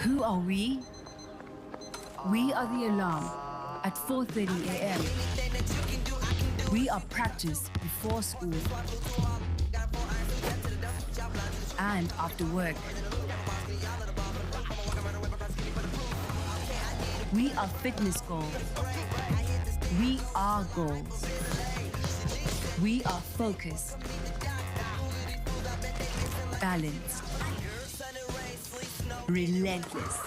Who are we? We are the alarm at 4:30 a.m. We are practice before school and after work. We are fitness goals. We are goals. We are focused, balanced, relentless.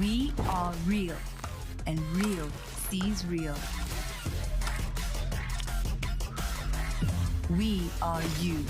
We are real, and real sees real. We are you.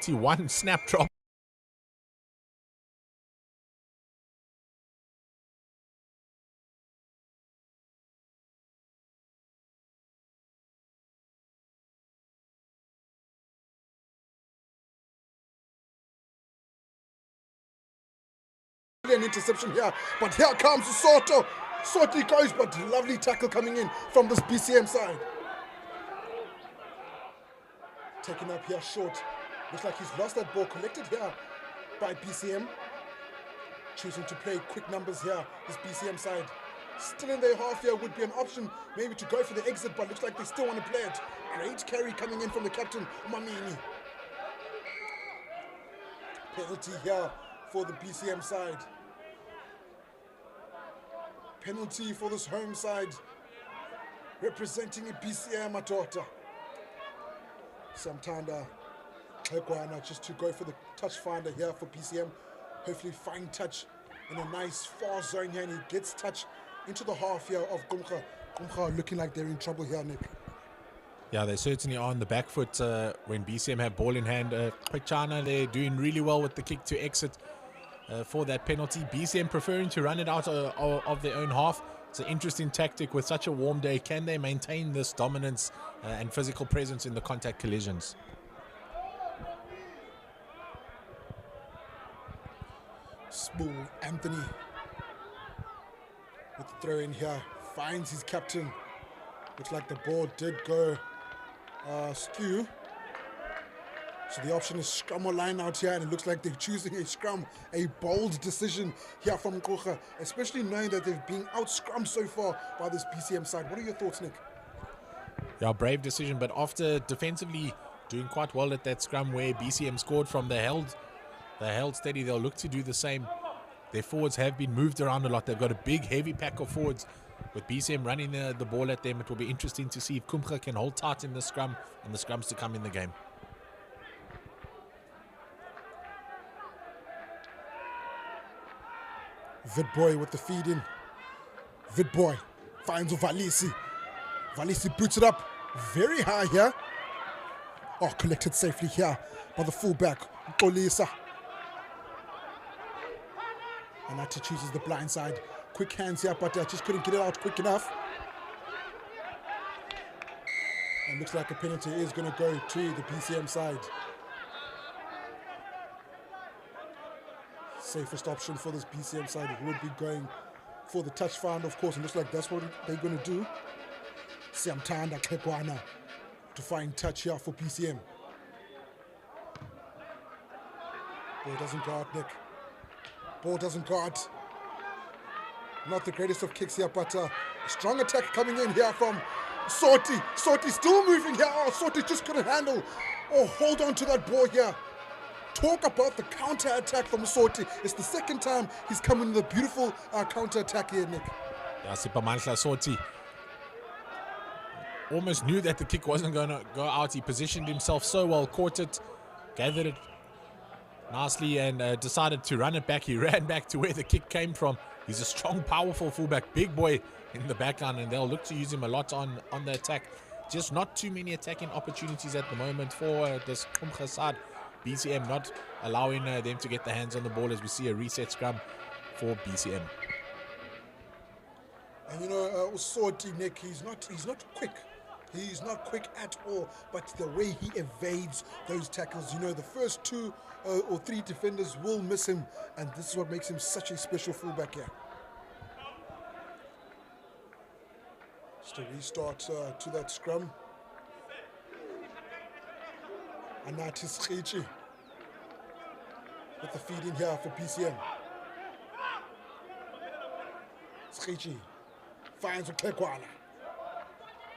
One snap drop. An interception here, but here comes Soto. Soto goes, but lovely tackle coming in from this BCM side. Taken up here short. Looks like he's lost that ball, collected here by BCM. Choosing to play quick numbers here, this BCM side. Still in their half here would be an option, maybe to go for the exit, but looks like they still want to play it. Great carry coming in from the captain, Mamini. Penalty here for the BCM side. Penalty for this home side, representing a BCM Matota. Samtanda Kekwana just to go for the touch finder here for BCM. Hopefully fine touch in a nice far zone here, and he gets touch into the half here of Komga. Komga looking like they're in trouble here, Nick. Yeah, they certainly are on the back foot when BCM have ball in hand. Pechana, they're doing really well with the kick to exit for that penalty. BCM preferring to run it out of their own half. It's an interesting tactic with such a warm day. Can they maintain this dominance and physical presence in the contact collisions? Small Anthony with the throw in here, finds his captain. Looks like the ball did go skew. So the option is scrum or line out here, and it looks like they're choosing a scrum. A bold decision here from Kocha, especially knowing that they've been out-scrummed so far by this BCM side. What are your thoughts, Nick? Yeah, brave decision, but after defensively doing quite well at that scrum where BCM scored from, they held steady. They'll look to do the same. Their forwards have been moved around a lot. They've got a big, heavy pack of forwards. With BCM running the ball at them, it will be interesting to see if Komga can hold tight in the scrum and the scrums to come in the game. Vidboy with the feed in. Vidboy finds Valisi. Valisi boots it up very high here. Oh, collected safely here by the fullback, Kolisa. Anati chooses the blind side. Quick hands here, but just couldn't get it out quick enough. And looks like a penalty is going to go to the BCM side. Safest option for this BCM side would be going for the touch find, of course, and looks like that's what they're going to do. Siamtanda Kekwana to find touch here for BCM. Ball doesn't go out, Nick. Ball doesn't go out. Not the greatest of kicks here, but a strong attack coming in here from Sorti. Sorti still moving here. Oh, Sorti just couldn't handle. Oh, hold on to that ball here. Talk about the counter-attack from Sorti. It's the second time he's come in with a beautiful counter-attack here, Nick. Yeah, Sipamandla Sorti almost knew that the kick wasn't going to go out. He positioned himself so well, caught it, gathered it nicely, and decided to run it back. He ran back to where the kick came from. He's a strong, powerful fullback, big boy in the backline, and they'll look to use him a lot on the attack. Just not too many attacking opportunities at the moment for this Komga side. BCM not allowing them to get their hands on the ball as we see a reset scrum for BCM. And you know, Sorti, Nick, he's not quick. He's not quick at all, but the way he evades those tackles, you know, the first two or three defenders will miss him, and this is what makes him such a special fullback here. Just a restart to that scrum. Anatis Khichi with the feed in here for BCM. Khichi finds Kekwana.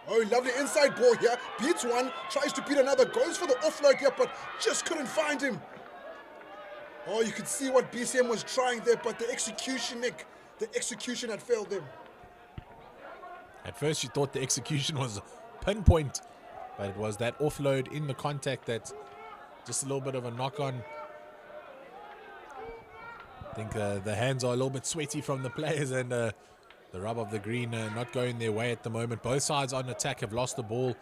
Oh, lovely inside ball here. Beats one, tries to beat another, goes for the offload here, but just couldn't find him. Oh, you could see what BCM was trying there, but the execution, Nick, the execution had failed them. At first you thought the execution was pinpoint, but it was that offload in the contact that just a little bit of a knock-on. I think the hands are a little bit sweaty from the players, and the rub of the green not going their way at the moment. Both sides on attack have lost the ball,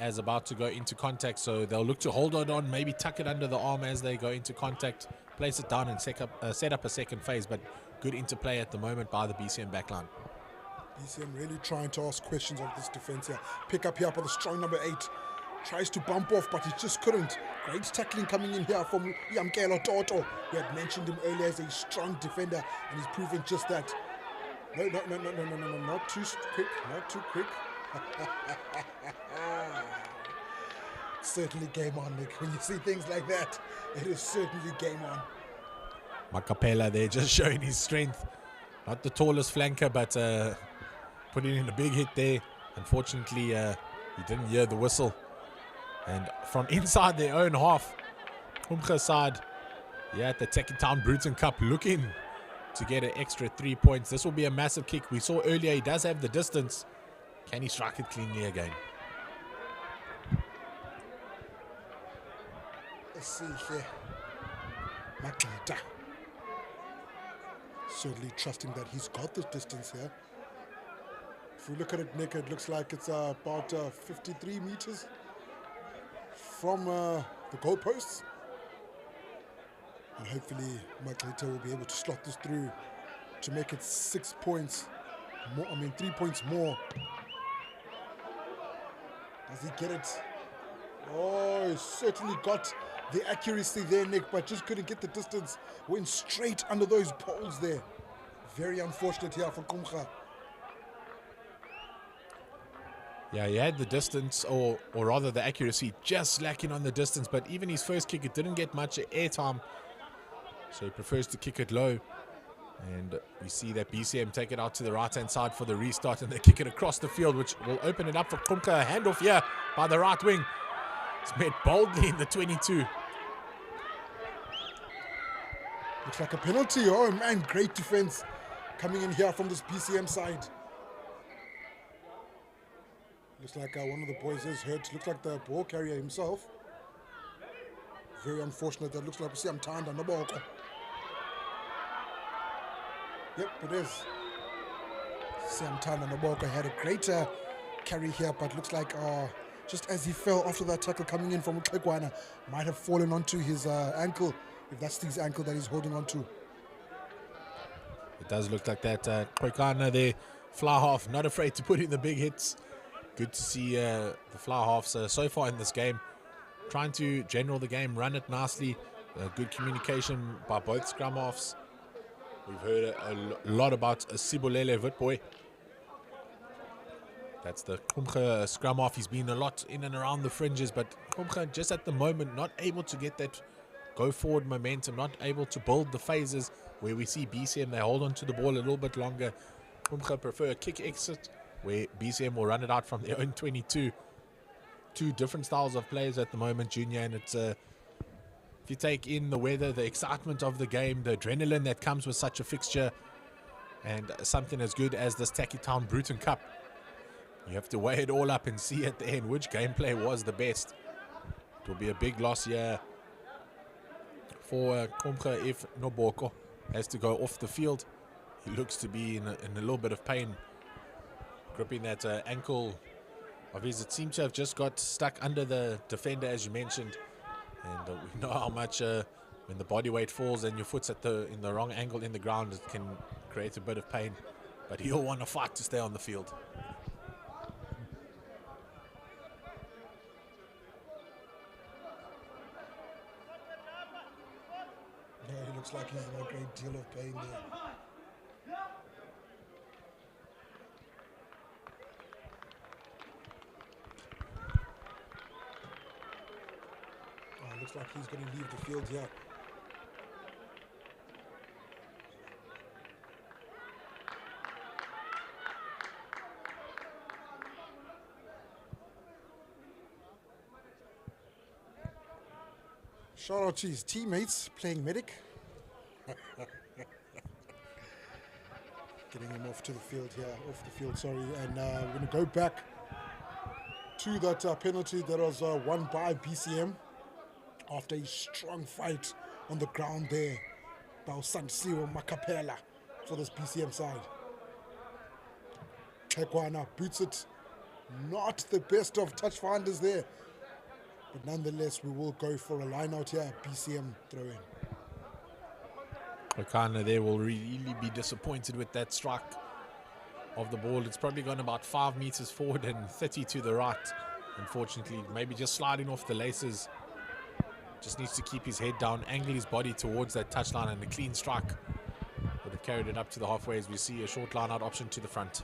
as about to go into contact, so they'll look to hold it on, maybe tuck it under the arm as they go into contact, place it down and set up a second phase, but good interplay at the moment by the BCM backline. BCM really trying to ask questions of this defense here. Pick up here by the strong number 8. Tries to bump off, but he just couldn't. Great tackling coming in here from Yamkelo Toto. We had mentioned him earlier as a strong defender, and he's proven just that. No, not too quick, not too quick. Certainly game on, Nick. When you see things like that, it is certainly game on. Makapela there just showing his strength. Not the tallest flanker, but putting in a big hit there. Unfortunately, he didn't hear the whistle. And from inside their own half, Komga side, at the Tekkie Town Brutten Cup, looking to get an extra 3 points. This will be a massive kick. We saw earlier he does have the distance. Can he strike it cleanly again? Let's see here. Makita. Certainly trusting that he's got this distance here. If we look at it, Nick, it looks like it's about 53 meters from the goalposts. And hopefully Makita will be able to slot this through to make it 6 points more. 3 points more. Does he get it? Oh, he certainly got the accuracy there, Nick, but just couldn't get the distance. Went straight under those poles there. Very unfortunate here for Komga. Yeah, he had the distance, or rather the accuracy, just lacking on the distance. But even his first kick, it didn't get much airtime. So he prefers to kick it low. And we see that BCM take it out to the right-hand side for the restart, and they kick it across the field, which will open it up for Komga. A handoff here by the right wing. It's met boldly in the 22. Looks like a penalty. Oh, man, great defense coming in here from this BCM side. Looks like one of the boys is hurt. Looks like the ball carrier himself. Very unfortunate. That looks like Tanda Noboko. Yep, it is. Tanda Noboko had a great carry here, but looks like just as he fell after that tackle coming in from Kekwana, might have fallen onto his ankle, if that's his ankle that he's holding on to. It does look like that. Kekwana there, fly half, not afraid to put in the big hits. Good to see the fly halves so far in this game. Trying to general the game, run it nicely. Good communication by both scrum halves. We've heard a lot about Sibulele Witboy. That's the Komga scrum half. He's been a lot in and around the fringes, but Komga just at the moment not able to get that go forward momentum, not able to build the phases where we see BCM, they hold on to the ball a little bit longer. Komga prefer a kick exit where BCM will run it out from their own 22. Two different styles of players at the moment, Junior, and it's if you take in the weather, the excitement of the game, the adrenaline that comes with such a fixture, and something as good as this Tekkie Town Brutten Cup, you have to weigh it all up and see at the end which gameplay was the best. It will be a big loss here for Komga if Noboko has to go off the field. He looks to be in a little bit of pain, gripping that ankle of his. It seems to have just got stuck under the defender, as you mentioned. And we know how much when the body weight falls and your foot's in the wrong angle in the ground, it can create a bit of pain. But he'll want to fight to stay on the field. Yeah, he looks like he's in a great deal of pain there. Looks like he's going to leave the field here. Shout out to his teammates playing medic. Getting him off to the field here, and we're going to go back to that penalty that was won by BCM. After a strong fight on the ground there by Usansiwe Makapela for this BCM side. Kekwana boots it Not the best of touch finders there. But nonetheless, we will go for a line out here. BCM throw in. Okana there will really be disappointed with that strike of the ball. It's probably gone about 5 meters forward and 30 to the right. Unfortunately, maybe just sliding off the laces. Just needs to keep his head down, angle his body towards that touchline, and a clean strike would have carried it up to the halfway as we see a short line out option to the front.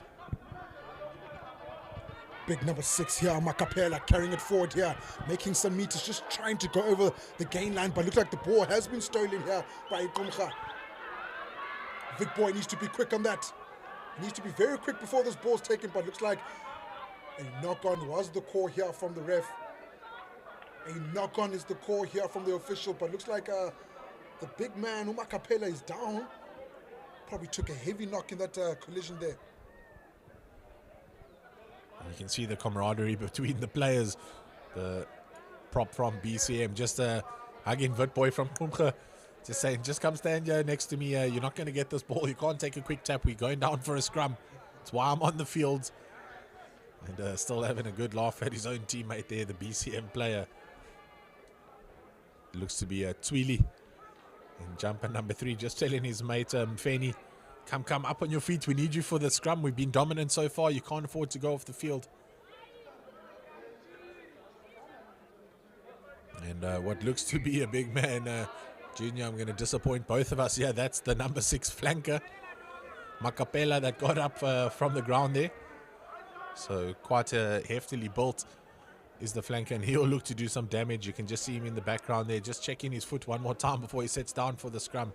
Big number 6 here, Makapela carrying it forward here, making some meters, just trying to go over the gain line, but looks like the ball has been stolen here by Komga. Big boy needs to be quick on that. He needs to be very quick before this ball's taken, but looks like a knock-on was the call here from the ref. A knock-on is the call here from the official, but looks like the big man, Umakapela, is down. Probably took a heavy knock in that collision there. You can see the camaraderie between the players. The prop from BCM, just hugging Witboy from Komga, just saying, just come stand here next to me. You're not going to get this ball. You can't take a quick tap. We're going down for a scrum. That's why I'm on the field. And still having a good laugh at his own teammate there, the BCM player. It looks to be Twili in jumper number 3, just telling his mate Feni, come up on your feet. We need you for the scrum. We've been dominant so far. You can't afford to go off the field. And what looks to be a big man, Junior, I'm going to disappoint both of us here. That's the number 6 flanker, Makapela, that got up from the ground there. So quite heftily built is the flanker, and he'll look to do some damage. You can just see him in the background there, just checking his foot one more time before he sets down for the scrum.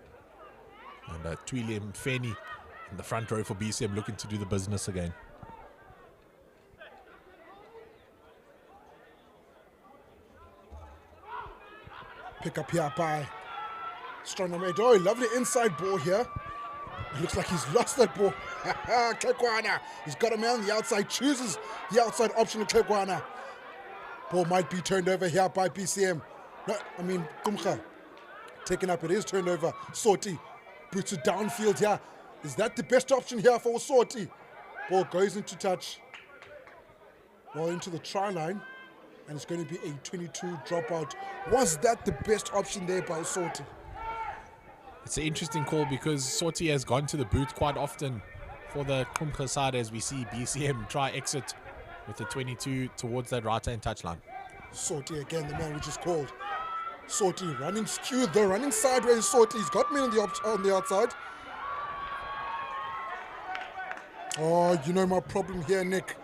And Twili Mfeni in the front row for BCM looking to do the business again. Pick up here by Stronger. Oh, lovely inside ball here. It looks like he's lost that ball. Kekwana, he's got a man on the outside, chooses the outside option of Kekwana. Ball might be turned over here by BCM. No, I mean, Komga taken up, it is turned over. Sorti boots it downfield here. Is that the best option here for Sorti? Ball goes into touch. Well, into the try line, and it's going to be a 22 dropout. Was that the best option there by Sorti? It's an interesting call because Sorti has gone to the boot quite often for the Komga side, as we see BCM try exit with the 22 towards that right-hand touchline. Sorti again, the man we just called. Sorti running skewed though, running sideways. Sorti, he's got me on the outside. Oh, you know my problem here, Nick.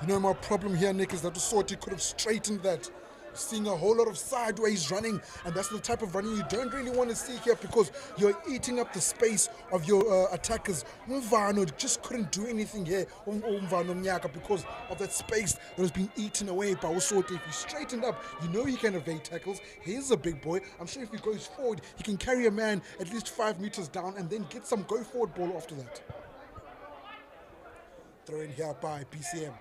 You know my problem here, Nick, is that Sorti could have straightened that. Seeing a whole lot of sideways running, and that's the type of running you don't really want to see here because you're eating up the space of your attackers. Mvano just couldn't do anything here, Mvano Mnyaka, because of that space that was being eaten away by Sorti. If he straightened up, you know he can evade tackles. He's a big boy. I'm sure if he goes forward, he can carry a man at least 5 meters down and then get some go forward ball after that. Throw in here by BCM.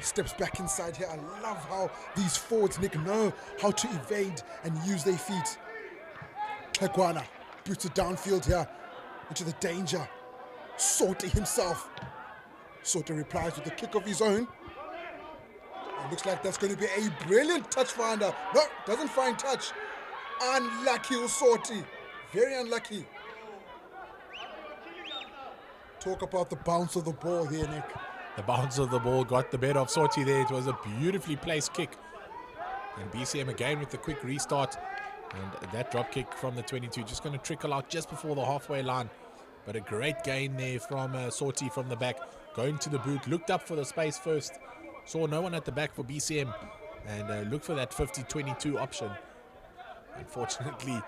Steps back inside here. I love how these forwards, Nick, know how to evade and use their feet. Kekwana boots it downfield here into the danger. Sorti himself. Sorti replies with a kick of his own. It looks like that's going to be a brilliant touch finder. No, doesn't find touch. Unlucky Sorti. Very unlucky. Talk about the bounce of the ball here, Nick. The bounce of the ball got the better of Sorti there. It was a beautifully placed kick. And BCM again with the quick restart. And that drop kick from the 22 just going to trickle out just before the halfway line. But a great gain there from Sorti from the back. Going to the boot, looked up for the space first. Saw no one at the back for BCM. And looked for that 50-22 option. Unfortunately,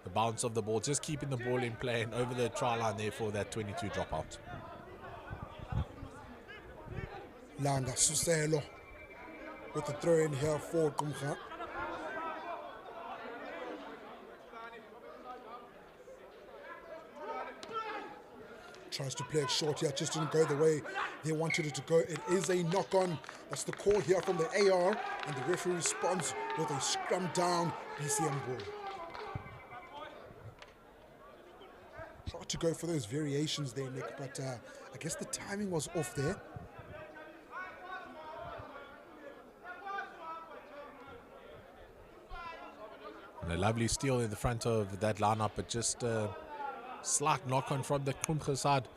the bounce of the ball, just keeping the ball in play and over the try line there for that 22 dropout. Langa Suselo with the throw in here for Komga. Tries to play it short here, just didn't go the way they wanted it to go. It is a knock on. That's the call here from the AR, and the referee responds with a scrum down BCM ball. Tried to go for those variations there, Nick, but I guess the timing was off there. And a lovely steal in the front of that lineup, but just a slight knock-on from the Komga side.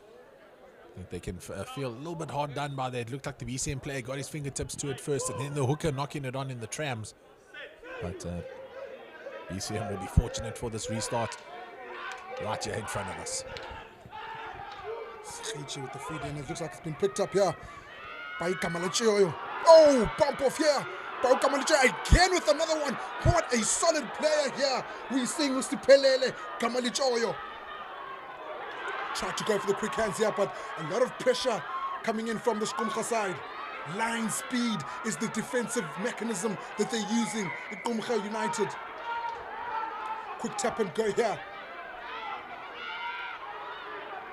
I think they can feel a little bit hard done by that. It looked like the BCM player got his fingertips to it first, and then the hooker knocking it on in the trams. But BCM will be fortunate for this restart right here in front of us. Schichi with the feed in. It looks like it's been picked up here by Kamalachoyo. Oh, bump off here. Again with another one. What a solid player here. We sing Usipelele Kamalichoyo. Tried to go for the quick hands here, but a lot of pressure coming in from the Komga side. Line speed is the defensive mechanism that they're using at Komga United. Quick tap and go here.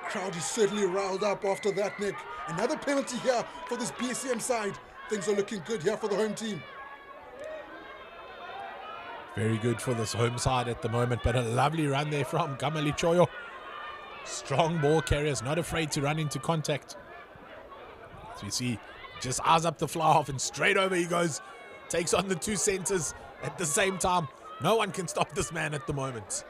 Crowd is certainly riled up after that, Nick. Another penalty here for this BCM side. Things are looking good here for the home team. Very good for this home side at the moment, but a lovely run there from Kamalichoyo. Strong ball carriers, not afraid to run into contact. As we see, just eyes up the fly half and straight over he goes. Takes on the two centers at the same time. No one can stop this man at the moment.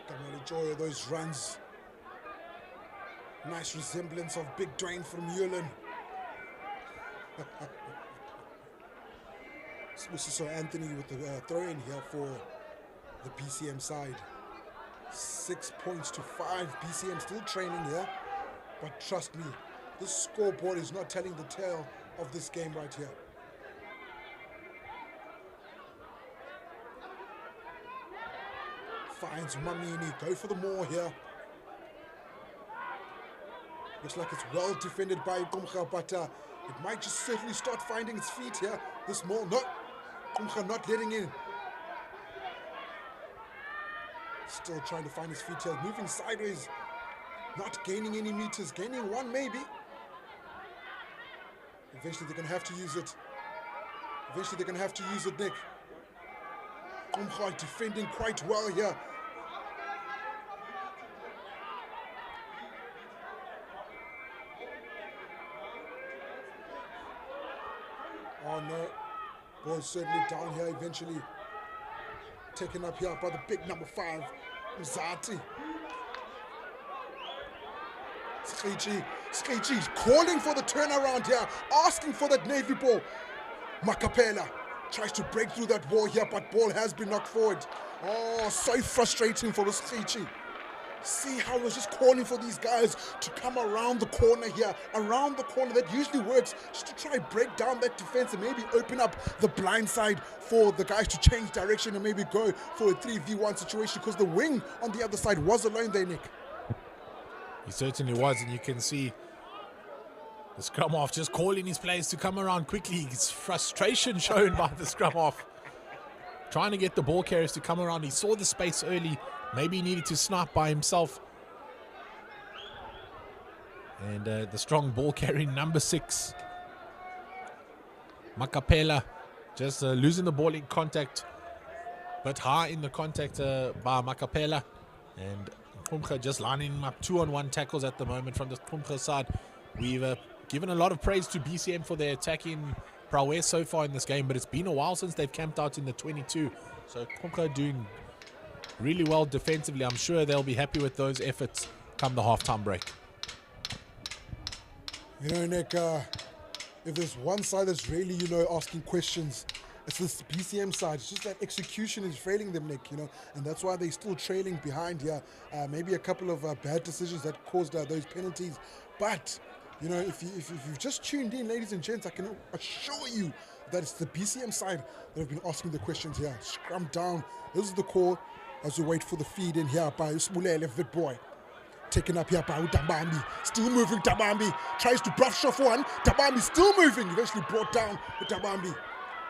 Kamalichoyo, those runs. Nice resemblance of Big Dwayne from Yulan. So Anthony with the throw-in here for the BCM side. 6 points to 5. BCM still trailing here. But trust me, this scoreboard is not telling the tale of this game right here. Finds Mamini. Go for the more here. Looks like it's well defended by Komga, but it might just certainly start finding its feet here. This more, no. Komga not letting in. Still trying to find his feet here. Moving sideways. Not gaining any meters. Gaining one maybe. Eventually they're going to have to use it. Nick. Komga defending quite well here. Oh no, ball certainly down here eventually. Taken up here by the big number 5, Mzati. Schichi calling for the turnaround here, asking for that Navy ball. Makapela tries to break through that wall here, but ball has been knocked forward. Oh, so frustrating for the Schichi. See how he was just calling for these guys to come around the corner here. Around the corner, that usually works just to try and break down that defense and maybe open up the blind side for the guys to change direction and maybe go for a 3v1 situation, because the wing on the other side was alone there, Nick. He certainly was, and you can see the scrum half just calling his players to come around quickly. It's frustration shown by the scrum half, trying to get the ball carriers to come around. He saw the space early. Maybe he needed to snipe by himself. And the strong ball carrying number 6, Makapela, just losing the ball in contact, but high in the contact by Makapela. And Komga just lining him up 2-on-1 tackles at the moment from the Komga side. We've given a lot of praise to BCM for their attacking prowess so far in this game, but it's been a while since they've camped out in the 22. So Komga doing really well defensively. I'm sure they'll be happy with those efforts come the halftime break. You know, Nick, if there's one side that's really, asking questions, it's this BCM side. It's just that execution is failing them, Nick, and that's why they're still trailing behind here. Maybe a couple of bad decisions that caused those penalties. But, if you've just tuned in, ladies and gents, I can assure you that it's the BCM side that have been asking the questions here. Scrum down. This is the call as we wait for the feed in here by Usmulele Vitboy. Taken up here by Dabambi. Still moving, Dabambi. Tries to brush off one. Dabambi still moving. Eventually brought down with Dabambi.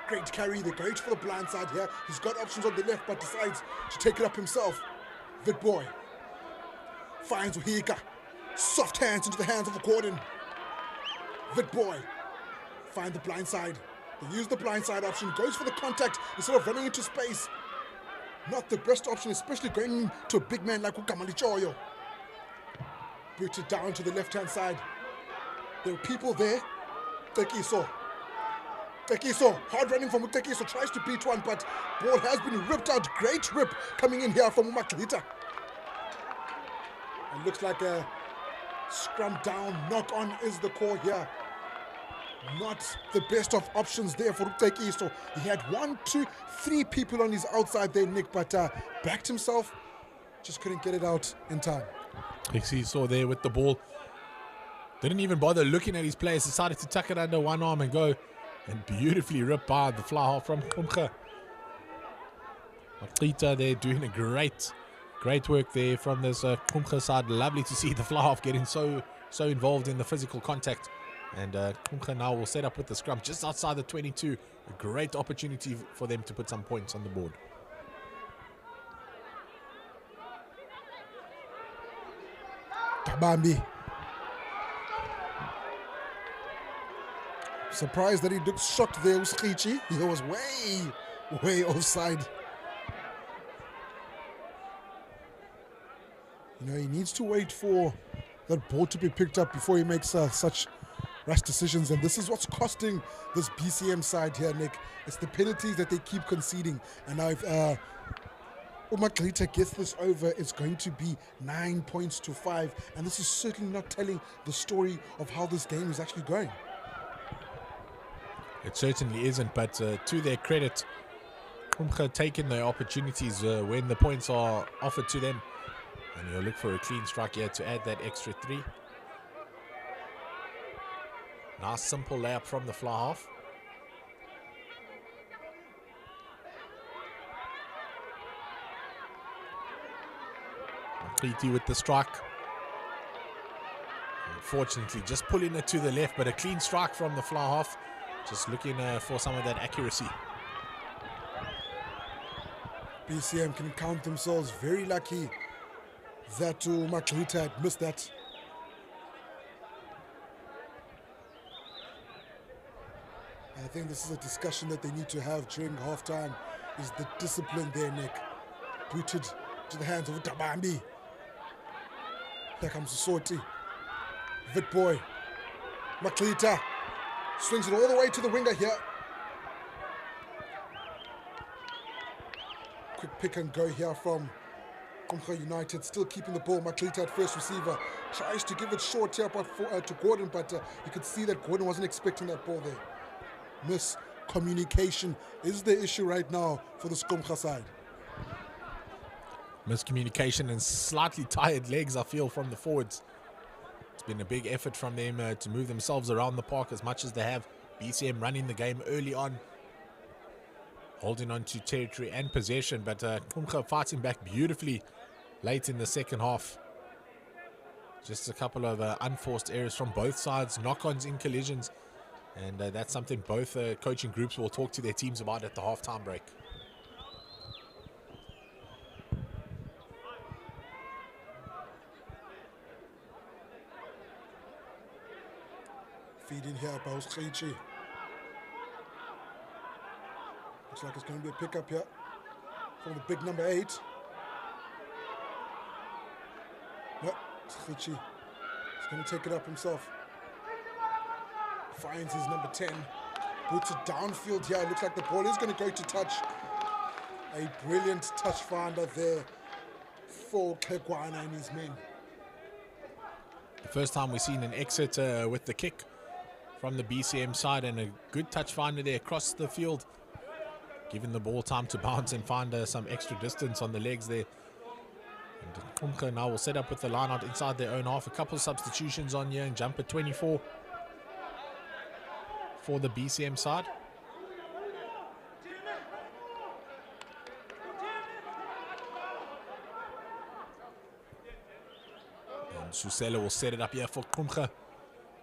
Great carry. They're going for the blind side here. He's got options on the left, but decides to take it up himself. Vitboy finds Uhika. Soft hands into the hands of Gordon. Vitboy find the blind side. They use the blind side option. Goes for the contact instead of running into space. Not the best option, especially going to a big man like Kamalichoyo. Booted down to the left-hand side. There are people there. Tekiso. Tekiso, hard running from Tekiso, tries to beat one, but ball has been ripped out. Great rip coming in here from Maklita. It looks like a scrum down, knock on is the call here. Not the best of options there for Tekiso. He had 1, 2, 3 people on his outside there, Nick, but backed himself, just couldn't get it out in time. Tekiso there with the ball. Didn't even bother looking at his players, decided to tuck it under one arm and go. And beautifully ripped by the fly half from Komga. Maklita there doing a great work there from this Komga side. Lovely to see the fly half getting so involved in the physical contact. And Komga now will set up with the scrum just outside the 22. A great opportunity for them to put some points on the board. Tabambi. Surprised that he looked shocked there, Uskhichi. He was way offside. You know, he needs to wait for that ball to be picked up before he makes such rash decisions. And this is what's costing this BCM side here, Nick. It's the penalties that they keep conceding. And now if Maklita gets this over, it's going to be 9 points to 5. And this is certainly not telling the story of how this game is actually going. It certainly isn't, but to their credit, Komga taking their opportunities when the points are offered to them. And you'll look for a clean strike here to add that extra 3. Nice simple layup from the fly half. Maklita with the strike. Unfortunately, just pulling it to the left, but a clean strike from the fly half. Just looking for some of that accuracy. BCM can count themselves very lucky that Maklita had missed that. I think this is a discussion that they need to have during halftime, is the discipline there, Nick. Booted to the hands of Tabambi. Here comes Soti. Vitboy. Maklita. Swings it all the way to the winger here. Quick pick and go here from Komga United. Still keeping the ball. Maklita at first receiver. Tries to give it short here to Gordon, but you could see that Gordon wasn't expecting that ball there. Miscommunication is the issue right now for the Komga side. Miscommunication and slightly tired legs, I feel, from the forwards. It's been a big effort from them to move themselves around the park as much as they have. BCM running the game early on, holding on to territory and possession, but Komga fighting back beautifully late in the second half. Just a couple of unforced errors from both sides, knock-ons in collisions, and that's something both coaching groups will talk to their teams about at the halftime break. Feeding here by Uskhichi. Looks like it's going to be a pickup here from the big number 8. Yep, Uskhichi is going to take it up himself. Finds his number 10. Boots it downfield here. Looks like the ball is going to go to touch. A brilliant touch finder there for Kekwana and his men. The first time we've seen an exit with the kick from the BCM side, and a good touch finder there across the field, giving the ball time to bounce and find some extra distance on the legs there. And Komga now will set up with the line out inside their own half. A couple of substitutions on here, and jumper 24 for the BCM side. And Susela will set it up here for Komga.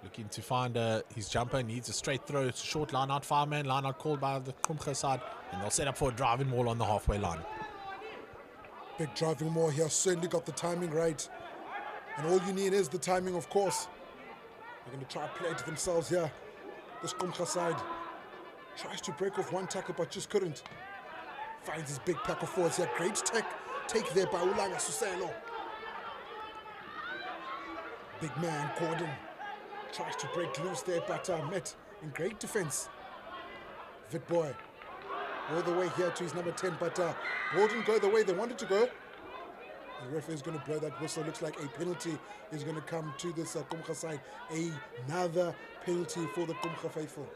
Looking to find his jumper, needs a straight throw. It's a short line out, 5-man line out called by the Komga side, and they'll set up for a driving maul on the halfway line. Big driving maul here, certainly got the timing right. And all you need is the timing, of course. They're going to try to play it to themselves here. This Komga side tries to break off one tackle, but just couldn't. Finds his big pack of forwards here. Great take there by Ulanga Suselo. Big man, Gordon. Tries to break loose there, but met in great defense. Vitboy all the way here to his number 10, but ball didn't go the way they wanted to go. The referee is going to blow that whistle. Looks like a penalty is going to come to this Komga side. Another penalty for the Komga faithful.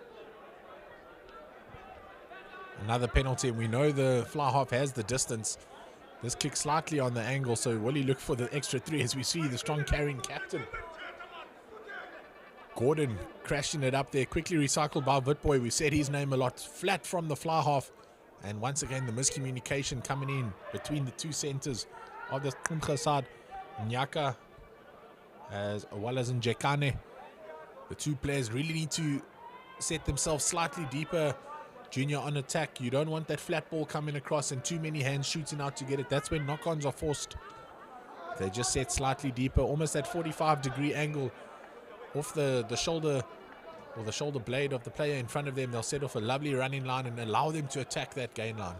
Another penalty, and we know the fly half has the distance. This kick slightly on the angle, so will he look for the extra 3 as we see the strong carrying captain. Gordon crashing it up there, quickly recycled by Vitboy. We said his name a lot, flat from the fly half. And once again, the miscommunication coming in between the two centers of the Komga side. Nyaka as well as Njekane. The two players really need to set themselves slightly deeper, Junior, on attack. You don't want that flat ball coming across and too many hands shooting out to get it. That's when knock-ons are forced. They just set slightly deeper, almost that 45-degree angle off the shoulder or the shoulder blade of the player in front of them. They'll set off a lovely running line and allow them to attack that gain line.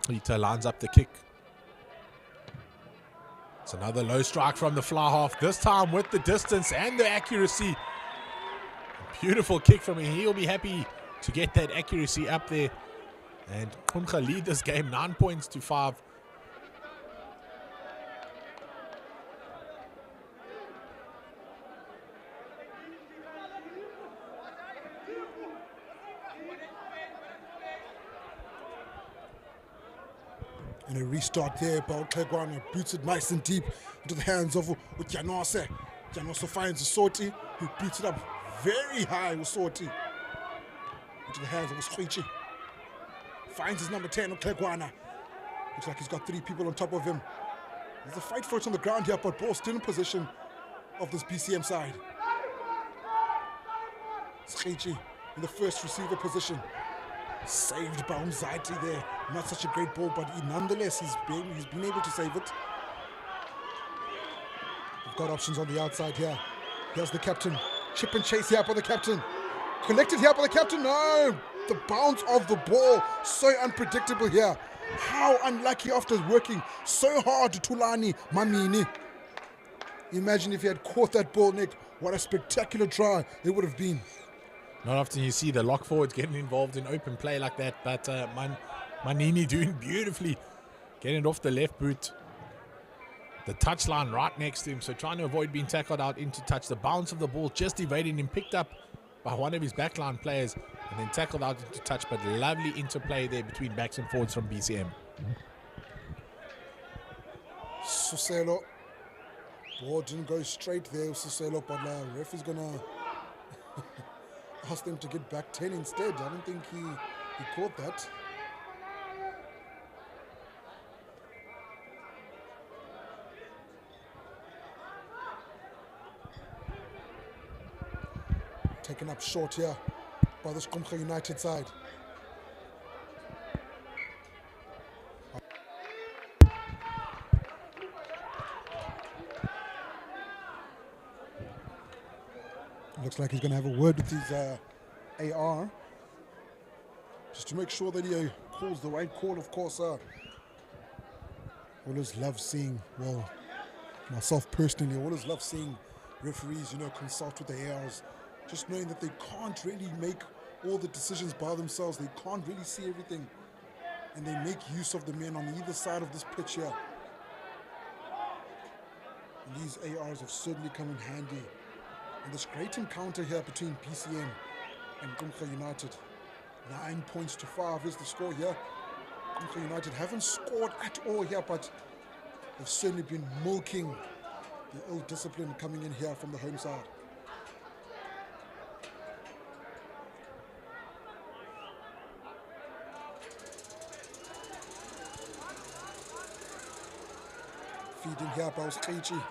Peter lines up the kick. It's another low strike from the fly half, this time with the distance and the accuracy. Beautiful kick from him. He'll be happy to get that accuracy up there. And Komga lead this game 9 points to 5. And a restart there, Paul Klegwana boots it nice and deep into the hands of Janose. Janose finds Usoti, who beats it up very high with Usoti. Into the hands of Usquichi. Finds his number 10 of Klegwana. Looks like he's got 3 people on top of him. There's a fight for it on the ground here, but ball still in position of this BCM side. Usquichi in the first receiver position. Saved by Umzati there. Not such a great ball, but nonetheless, he's been able to save it. We've got options on the outside here. Here's the captain. Chip and chase here by the captain. Collected here by the captain. No! The bounce of the ball. So unpredictable here. How unlucky after working so hard to Tulani Mamini. Imagine if he had caught that ball, Nick. What a spectacular try it would have been. Not often you see the lock forwards getting involved in open play like that, but Manini doing beautifully, getting it off the left boot. The touchline right next to him, so trying to avoid being tackled out into touch. The bounce of the ball just evading him, picked up by one of his backline players, and then tackled out into touch, but lovely interplay there between backs and forwards from BCM. Suselo. Ball didn't go straight there, Suselo, but ref is going to ask them to get back 10 instead. I don't think he caught that. Taken up short here by this Komga United side. Looks like he's going to have a word with his AR, just to make sure that he calls the right call, of course. Always love seeing, well, myself personally, always love seeing referees, consult with the ARs, just knowing that they can't really make all the decisions by themselves. They can't really see everything, and they make use of the men on either side of this pitch here. And these ARs have certainly come in handy. And this great encounter here between BCM and Komga United. 9 points to 5 is the score here. Komga United haven't scored at all here, but they've certainly been milking the ill discipline coming in here from the home side. Feeding here by Usquichi.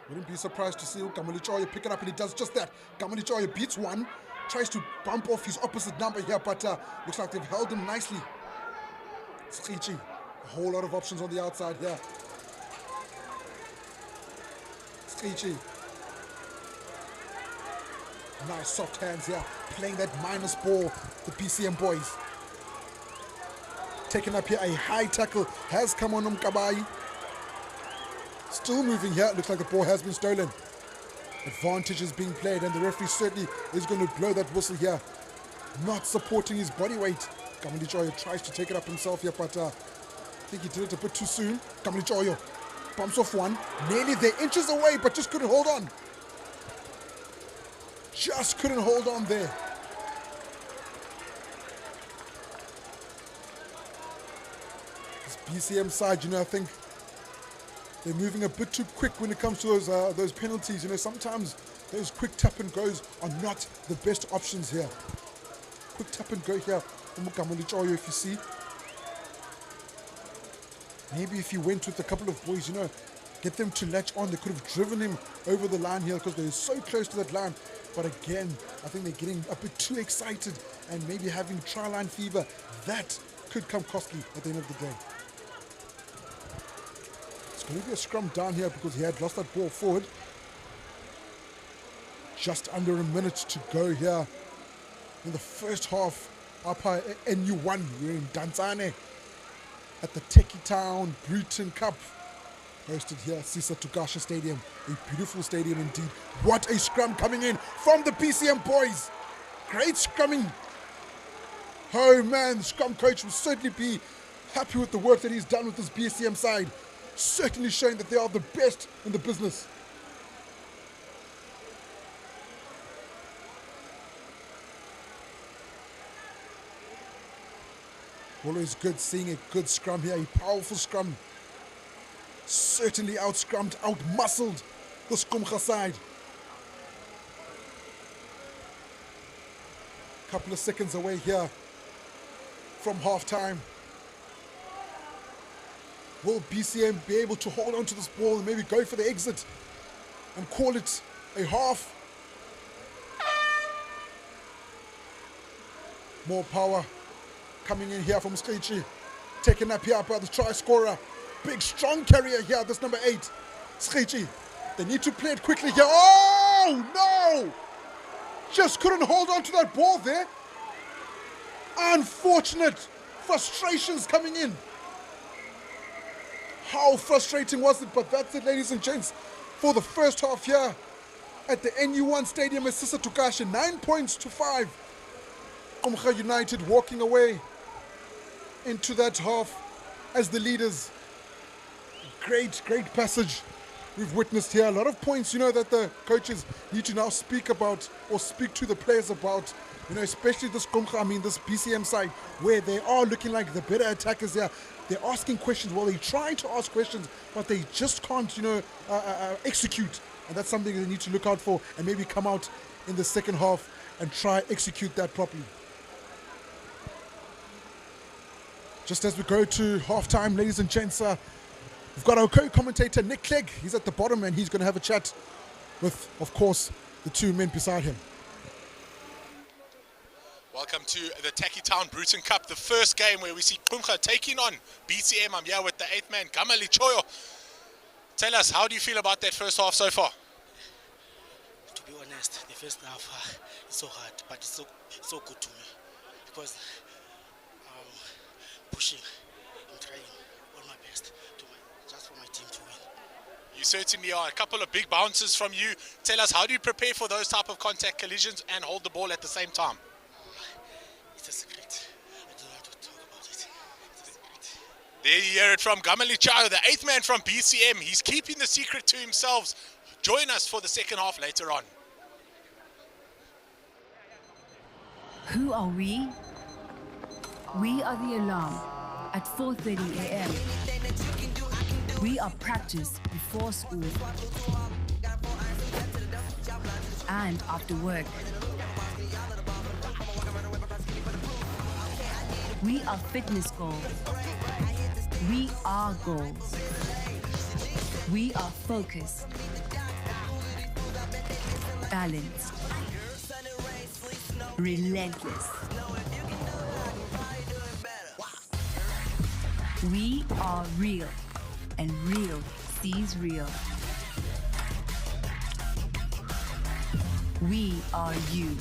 Wouldn't be surprised to see Gamalichoya pick it up, and he does just that. Gamalichoya beats one, tries to bump off his opposite number here, but looks like they've held him nicely. Usquichi, a whole lot of options on the outside here. Usquichi. Nice soft hands here, playing that minus ball, the PCM boys. taken up here. A high tackle has come on Mkabai. Still moving here. Looks like the ball has been stolen. Advantage is being played, and the referee certainly is going to blow that whistle here. Not supporting his body weight. Kamalichoyo tries to take it up himself here, but I think he did it a bit too soon. Kamalichoyo bumps off one. Nearly there, inches away, but just couldn't hold on. Just couldn't hold on there. This BCM side, I think they're moving a bit too quick when it comes to those penalties. Sometimes those quick tap and goes are not the best options here. Quick tap and go here from Kamalichoyo, if you see. Maybe if he went with a couple of boys, get them to latch on. They could have driven him over the line here because they're so close to that line. But again, I think they're getting a bit too excited and maybe having try line fever. That could come costly at the end of the day. It's going to be a scrum down here because he had lost that ball forward. Just under a minute to go here in the first half. Up NU1, we're in Danzane at the Techie Town Brutten Cup. Hosted here at SISA DUKASHE Stadium. A beautiful stadium indeed. What a scrum coming in from the PCM boys. Great scrumming. Oh man, the scrum coach will certainly be happy with the work that he's done with this PCM side. Certainly showing that they are the best in the business. Always good seeing a good scrum here, a powerful scrum. Certainly out-scrummed, out-muscled the Komga side. Couple of seconds away here from half-time. Will BCM be able to hold on to this ball and maybe go for the exit and call it a half? More power coming in here from Skaichi. Taken up here by the try scorer. Big strong carrier here, this number 8. Skaichi. They need to play it quickly here. Oh no! Just couldn't hold on to that ball there. Unfortunate. Frustrations coming in. How frustrating was it? But that's it, ladies and gents, for the first half here at the NU1 Stadium at SISA DUKASHE. 9 points to 5. Komga United walking away into that half as the leaders. Great passage we've witnessed here. A lot of points, that the coaches need to now speak about or speak to the players about. Especially this Komga, this BCM side, where they are looking like the better attackers here. They're asking questions. Well, they're trying to ask questions, but they just can't, execute. And that's something they need to look out for and maybe come out in the second half and try execute that properly. Just as we go to halftime, ladies and gents, we've got our co-commentator Nick Clegg. He's at the bottom and he's going to have a chat with, of course, the two men beside him. Welcome to the Techie Town Brutten Cup, the first game where we see Komga taking on BCM. I'm here with the 8th man, Kamalichoyo. Tell us, how do you feel about that first half so far? To be honest, the first half is so hard, but it's so good to me because I'm pushing, I'm trying all my best just for my team to win. You certainly are. A couple of big bounces from you. Tell us, how do you prepare for those type of contact collisions and hold the ball at the same time? It's a secret. I don't want to talk about it. It's a secret. There you hear it from Kamalichoyo, the 8th man from BCM. He's keeping the secret to himself. Join us for the second half later on. Who are we? We are the alarm at 4:30 a.m. We are practice before school and after work. We are fitness goals. We are goals. We are focused, balanced, relentless. We are real, and real sees real. We are you.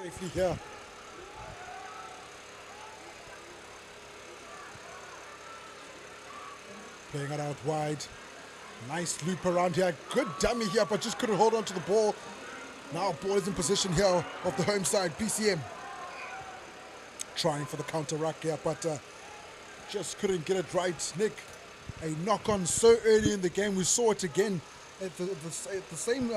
Safely here. Playing it out wide. Nice loop around here. Good dummy here, but just couldn't hold on to the ball. Now ball is in position here of the home side, BCM. Trying for the counter ruck here, but just couldn't get it right. Nick, a knock-on so early in the game. We saw it again at the same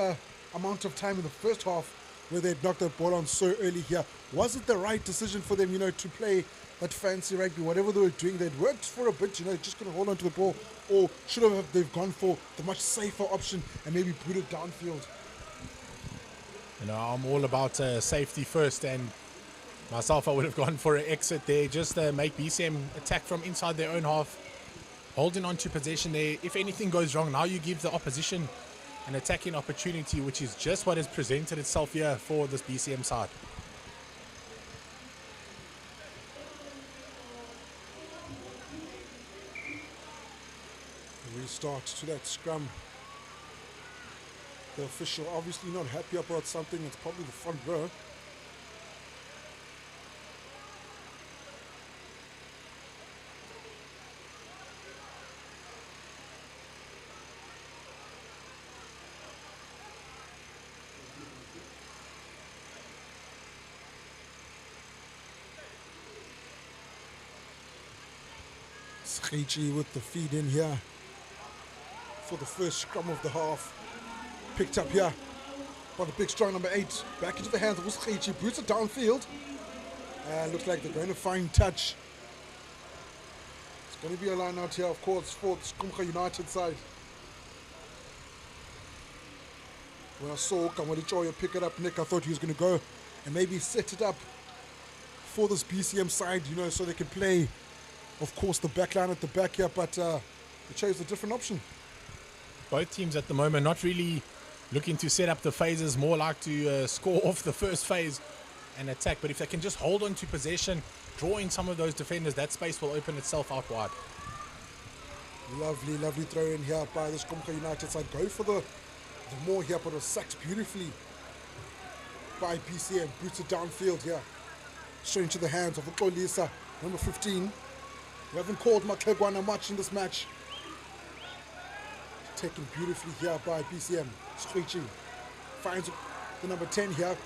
amount of time in the first half where they'd knocked that ball on so early here. Was it the right decision for them, to play that fancy rugby? Whatever they were doing, they'd worked for a bit, just couldn't hold on to the ball, or should have they've gone for the much safer option and maybe put it downfield? I'm all about safety first, and myself, I would have gone for an exit there. Just make BCM attack from inside their own half, holding on to possession there. If anything goes wrong, now you give the opposition an attacking opportunity, which is just what has presented itself here for this BCM side. Restart to that scrum. The official obviously not happy about something. It's probably the front row. Schichi with the feed in here for the first scrum of the half. Picked up here by the big strong number 8. Back into the hands of Schichi. Boots it downfield. Looks like they're going to find touch. It's going to be a line out here, of course, for the Komga United side. When I saw Kamalichoya pick it up, Nick, I thought he was going to go and maybe set it up for this BCM side, so they can play, of course, the back line at the back here, but they chose a different option. Both teams at the moment not really looking to set up the phases, more like to score off the first phase and attack. But if they can just hold on to possession, draw in some of those defenders, that space will open itself out wide. Lovely, lovely throw in here by this Komga United side. Go for the more here, but it was sacked beautifully by BCM. Boots it downfield here. Straight into the hands of Uxolisa, number 15. We haven't called Makhegwana much in this match. Taken beautifully here by BCM. Schichi finds the number 10 here.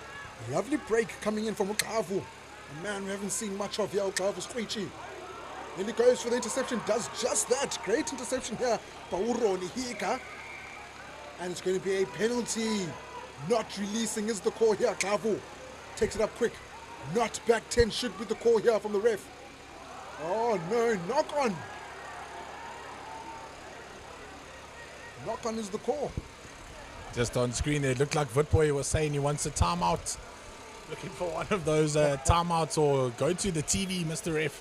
Lovely break coming in from Ukavu. A man we haven't seen much of here, Ukavu. Schichi. And he goes for the interception, does just that. Great interception here by Uroni Hika. And it's going to be a penalty. Not releasing is the call here. Ukavu takes it up quick. Not back 10 should be the call here from the ref. Oh no, knock on. Knock on is the call. Just on screen there, it looked like Vitboy was saying he wants a timeout. Looking for one of those timeouts, or go to the TV, Mr. Ref.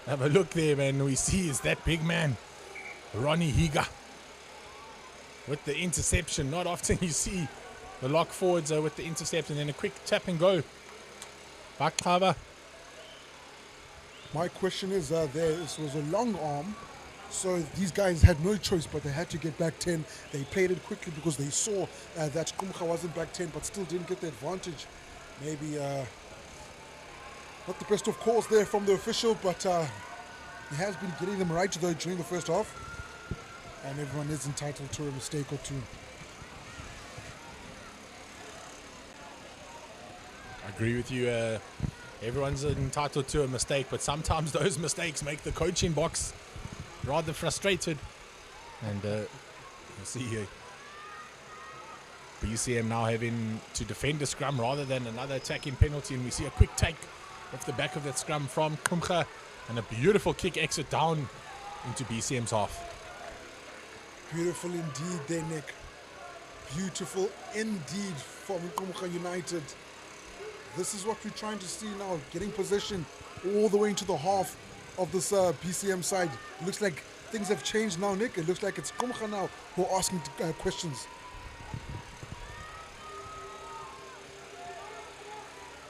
Have a look there, man. We see is that big man, Ronnie Higa, with the interception. Not often you see the lock forwards with the interception, and then a quick tap and go. Back cover. My question is, this was a long arm, so these guys had no choice, but they had to get back 10. They played it quickly because they saw that Komga wasn't back 10, but still didn't get the advantage. Maybe not the best of calls there from the official, but he has been getting them right though during the first half, and everyone is entitled to a mistake or two. I agree with you. Everyone's entitled to a mistake, but sometimes those mistakes make the coaching box rather frustrated. And you see here, BCM now having to defend a scrum rather than another attacking penalty, and we see a quick take off the back of that scrum from Komga, and a beautiful kick exit down into BCM's half. Beautiful indeed there, Nick. Beautiful indeed from Komga United. This is what we're trying to see now, getting possession all the way into the half of this BCM side. It looks like things have changed now, Nick. It looks like it's Komga now who are asking questions.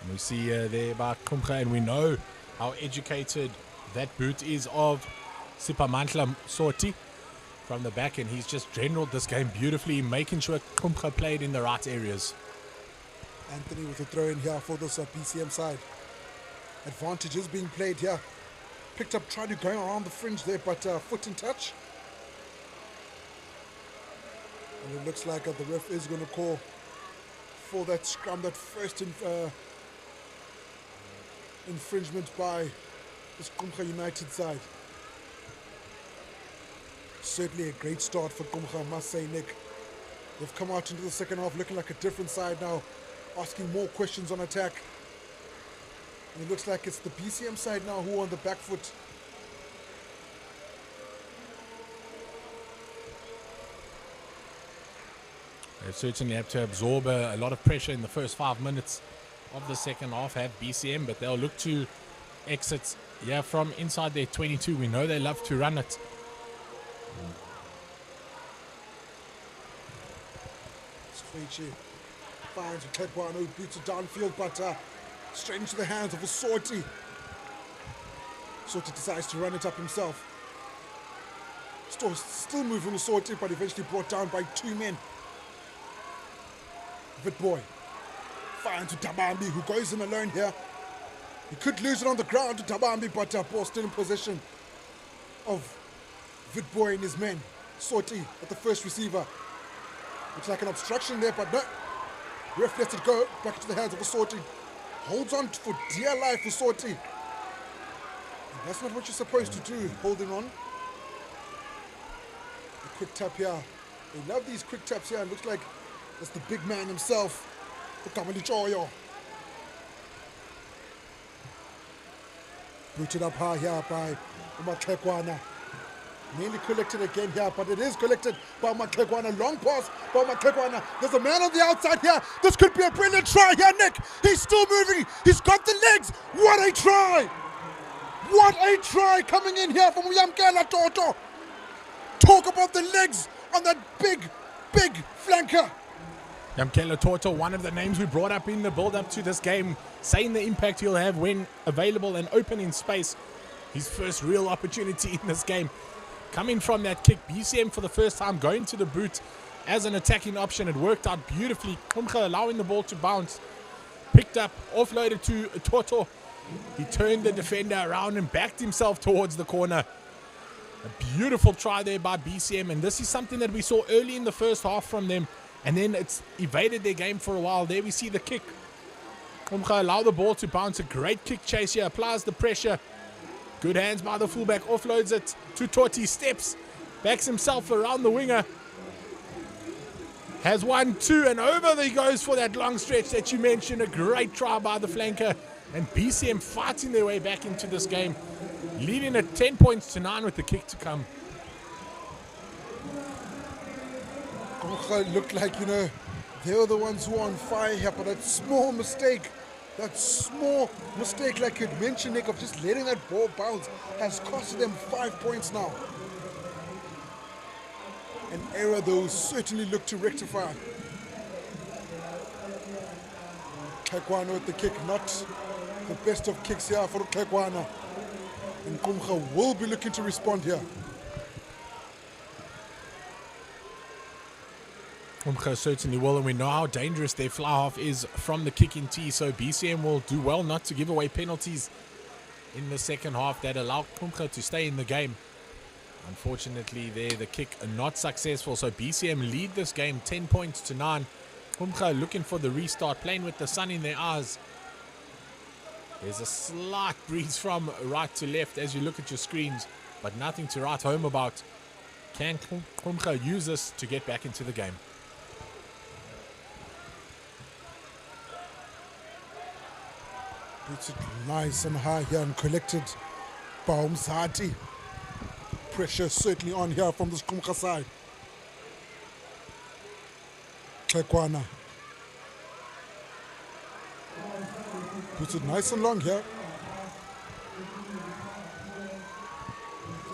And we see there about Komga, and we know how educated that boot is of Sipamantla Sorti from the back, and he's just generaled this game beautifully, making sure Komga played in the right areas. Anthony with a throw in here for this BCM side. Advantage is being played here. Picked up, tried to go around the fringe there, but foot in touch. And it looks like the ref is going to call for that scrum, that first infringement by this Komga United side. Certainly a great start for Komga, I must say, Nick. They've come out into the second half looking like a different side now, asking more questions on attack. And it looks like it's the BCM side now who are on the back foot. They certainly have to absorb a lot of pressure in the first 5 minutes of the second half, have BCM, but they'll look to exit from inside their 22. We know they love to run it. Squeegee finds Kekwana, beats it downfield, but straight into the hands of Sorti. Sorti decides to run it up himself. Still moving with Sorti, but eventually brought down by 2 men. Vitboy finds Tabambi, who goes in alone here. He could lose it on the ground to Tabambi, but ball still in possession of Vitboy and his men. Sorti at the first receiver. Looks like an obstruction there, but no. Ref lets it go back into the hands of Sorti. Holds on for dear life for Sorti. And that's not what you're supposed to do, holding on. A quick tap here. They love these quick taps here. It looks like that's the big man himself. Booted up high here by Umakekwana. Nearly collected again here, but it is collected by Umakekwana. Long pass by Umakekwana. There's a man on the outside here. This could be a brilliant try here, Nick. He's still moving. He's got the legs. What a try! What a try coming in here from Uyamkela Toto. Talk about the legs on that big flanker. Yamkela Toto, one of the names we brought up in the build-up to this game, saying the impact he'll have when available and open in space. His first real opportunity in this game. Coming from that kick, BCM for the first time going to the boot as an attacking option. It worked out beautifully. Komga allowing the ball to bounce. Picked up, offloaded to Toto. He turned the defender around and backed himself towards the corner. A beautiful try there by BCM, and this is something that we saw early in the first half from them. And then it's evaded their game for a while. There we see the kick. Komga allow the ball to bounce. A great kick chase here. Applies the pressure. Good hands by the fullback. Offloads it to Totti. Steps. Backs himself around the winger. Has 1-2. And over he goes for that long stretch that you mentioned. A great try by the flanker. And BCM fighting their way back into this game. Leading at 10 points to 9 with the kick to come. Komga looked like, they were the ones who were on fire here, but that small mistake, like you'd mentioned, Nick, of just letting that ball bounce has costed them 5 points now. An error they'll certainly look to rectify. Kekwana with the kick, not the best of kicks here for Kekwana. And Komga will be looking to respond here. Komga certainly will, and we know how dangerous their fly half is from the kicking tee, so BCM will do well not to give away penalties in the second half that allow Komga to stay in the game. Unfortunately, there the kick not successful, so BCM lead this game 10 points to 9. Komga looking for the restart, playing with the sun in their eyes. There's a slight breeze from right to left as you look at your screens, but nothing to write home about. Can Komga use this to get back into the game? Beats it nice and high here and collected by Umzati. Pressure certainly on here from this Komga side. Kekwana. Puts it nice and long here.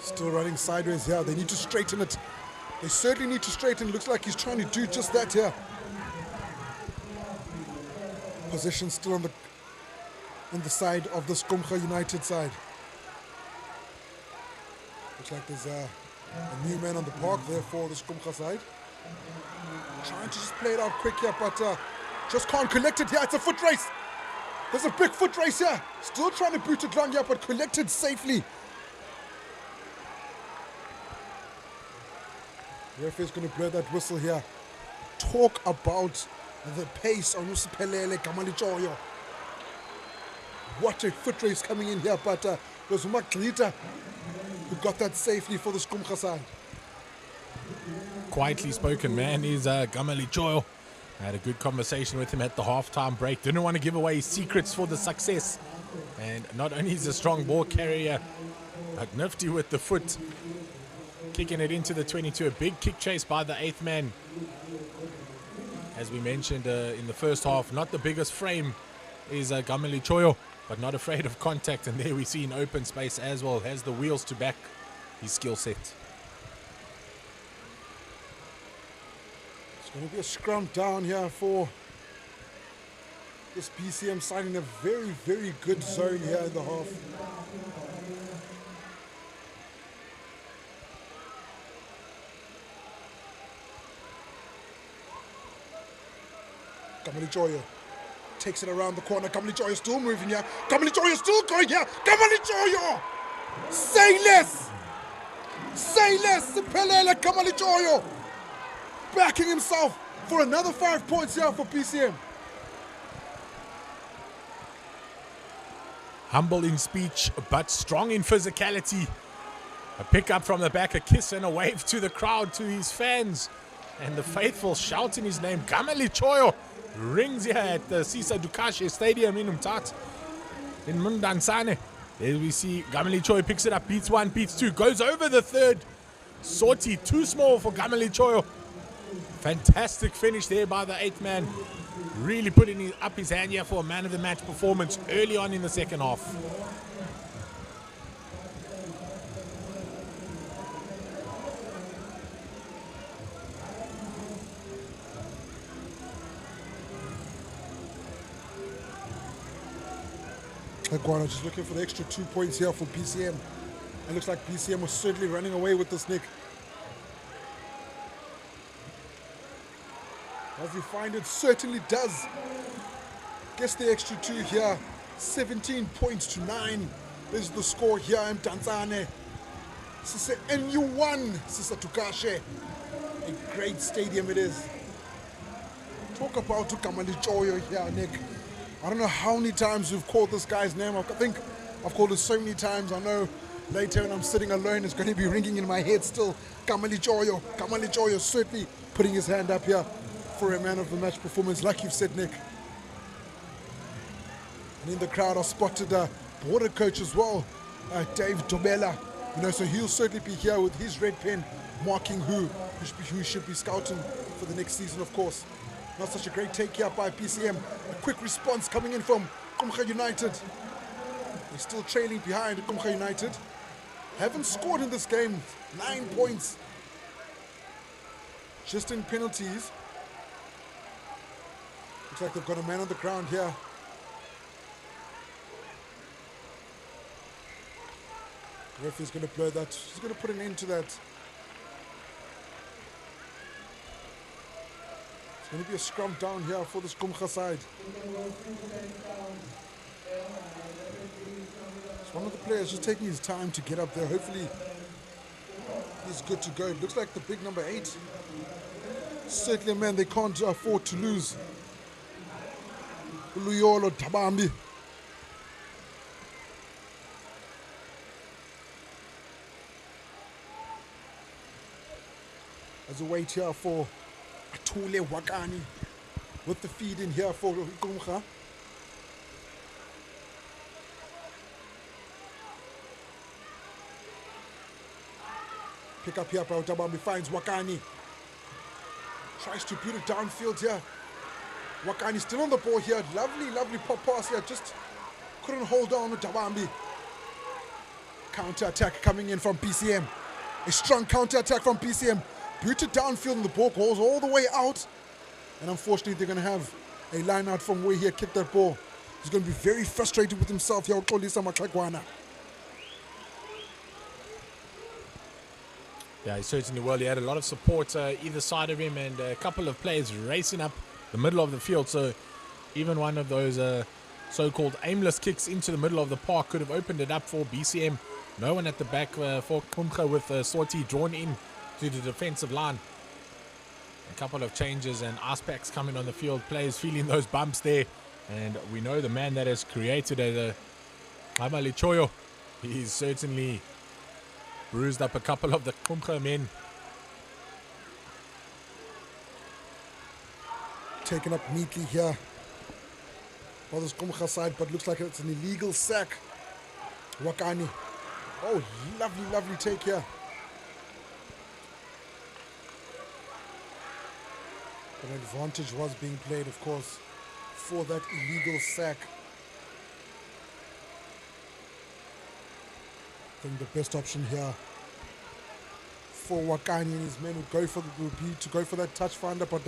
Still running sideways here. They need to straighten it. They certainly need to straighten. Looks like he's trying to do just that here. Position still on the side of this Komga United side. Looks like there's a new man on the park there for this Komga side. Trying to just play it out quick here, but Just can't collect it here. It's a foot race. There's a big foot race here. Still trying to boot it long here, but collected safely. Referee is going to blow that whistle here. Talk about the pace on Usiphelele Gamalichoyo. What a foot race coming in here, but it was Maglita who got that safely for the Komga side. Quietly spoken man is Gamalichoyo. I had a good conversation with him at the halftime break. Didn't want to give away his secrets for the success. And not only is a strong ball carrier, but nifty with the foot. Kicking it into the 22. A big kick chase by the 8th man. As we mentioned in the first half, not the biggest frame is Gamalichoyo, but not afraid of contact. And there we see in open space as well. Has the wheels to back his skill set. Going to be a scrum down here for this PCM side in a very, very good zone here in the half. Gamalichoyo takes it around the corner. Gamalichoyo still moving here. Gamalichoyo still going here. Gamalichoyo! Say less! Say less! Siphelele Gamalichoyo! Backing himself for another 5 points here for PCM. Humble in speech, but strong in physicality. A pick up from the back, a kiss and a wave to the crowd, to his fans. And the faithful shouting his name. Gamalichoyo rings here at the SISA DUKASHE Stadium in Umtata, in Mundansane. There we see Gamalichoyo picks it up, beats one, beats two, goes over the third. Sortie too small for Gamalichoyo. Fantastic finish there by the 8th man. Really putting up his hand here for a man of the match performance early on in the second half. Guano just looking for the extra 2 points here for PCM. It looks like PCM was certainly running away with this, Nick. Does he find it? Certainly does. Gets the extra 2 here. 17 points to 9. This is the score here in Tanzania. SISA NU1, SISA DUKASHE. A great stadium it is. Talk about Gamalichoyo here, Nick. I don't know how many times we've called this guy's name. I think I've called it so many times. I know later when I'm sitting alone, it's going to be ringing in my head still. Gamalichoyo. Gamalichoyo certainly putting his hand up here for a man of the match performance, like you've said, Nick. And in the crowd, I spotted a border coach as well, Dave Dobela. You know, so he'll certainly be here with his red pen, marking who should be scouting for the next season, of course. Not such a great take here by PCM. A quick response coming in from Komga United. They're still trailing behind Komga United. Haven't scored in this game. 9 points. Just in penalties. Looks like they've got a man on the ground here. The referee's going to blow that. He's going to put an end to that. It's going to be a scrum down here for this Komga side. It's one of the players just taking his time to get up there. Hopefully he's good to go. It looks like the big number 8. Certainly a man they can't afford to lose. Uluyolo Tabambi. There's a wait here for Atule Wakani with the feed in here for Komga. Pick up here by Tabambi, finds Wakani. Tries to put it downfield here. Wakani still on the ball here. Lovely, lovely pop pass here. Just couldn't hold on with Tabambi. Counter-attack coming in from PCM. A strong counter-attack from PCM. Booted downfield and the ball goes all the way out. And unfortunately, they're going to have a line out from where he had kicked that ball. He's going to be very frustrated with himself here. Yeah, he certainly will. He had a lot of support either side of him and a couple of players racing up the middle of the field. So even one of those so-called aimless kicks into the middle of the park could have opened it up for BCM. No one at the back for Komga with Sorti drawn in to the defensive line. A couple of changes and ice packs coming on the field. Players feeling those bumps there. And we know the man that has created a Amali Choyo. He's certainly bruised up a couple of the Komga men. Taken up neatly here by this Komga side, but looks like it's an illegal sack. Wakani. Oh, lovely, lovely take here. An advantage was being played, of course, for that illegal sack. I think the best option here for Wakani and his men would be to go for that touch finder, but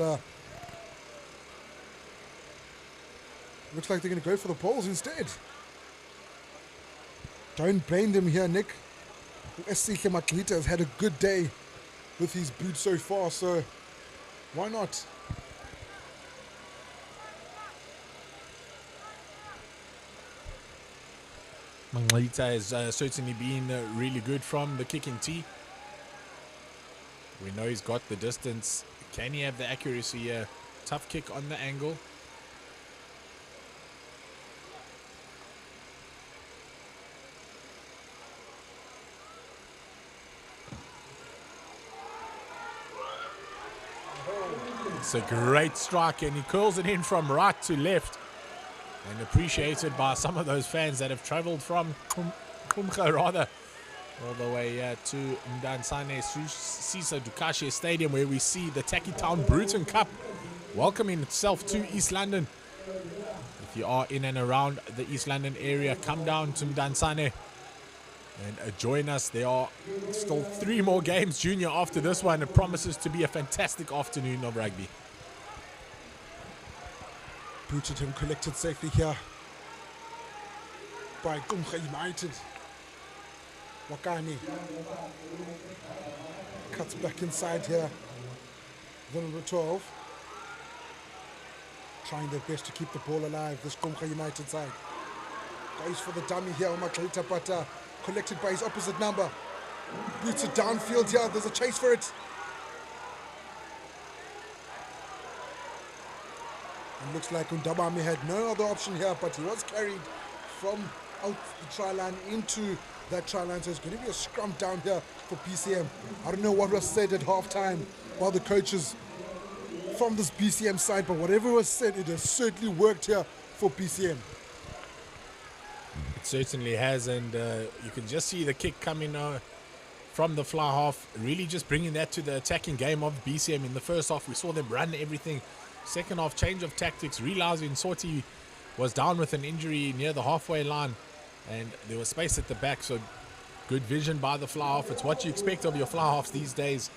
looks like they're going to go for the poles instead. Don't blame them here, Nick. SISA Maklita has had a good day with his boots so far, so why not? Maklita has certainly been really good from the kicking tee. We know he's got the distance. Can he have the accuracy? Tough kick on the angle. It's a great strike, and he curls it in from right to left, and appreciated by some of those fans that have travelled from Komga rather all the way to Mdansane SISA DUKASHE Stadium, where we see the Taki Town Brutten Cup welcoming itself to East London. If you are in and around the East London area, come down to Mdansane and join us. There are still 3 more games, Junior, after this one. It promises to be a fantastic afternoon of rugby. Booted and collected safely here by Komga United. Wakani cuts back inside here. The number 12 trying their best to keep the ball alive. This Komga United side goes for the dummy here on Maklita, but collected by his opposite number. Boots it downfield here. There's a chase for it. It looks like Undabami had no other option here, but he was carried from out the try line into that try line. So it's going to be a scrum down here for BCM. I don't know what was said at halftime by the coaches from this BCM side, but whatever was said, it has certainly worked here for BCM. It certainly has, and you can just see the kick coming from the fly half, really just bringing that to the attacking game of BCM. In the first half, we saw them run everything. Second half, change of tactics, realizing Sorti was down with an injury near the halfway line, and there was space at the back, so good vision by the fly half. It's what you expect of your fly halves these days.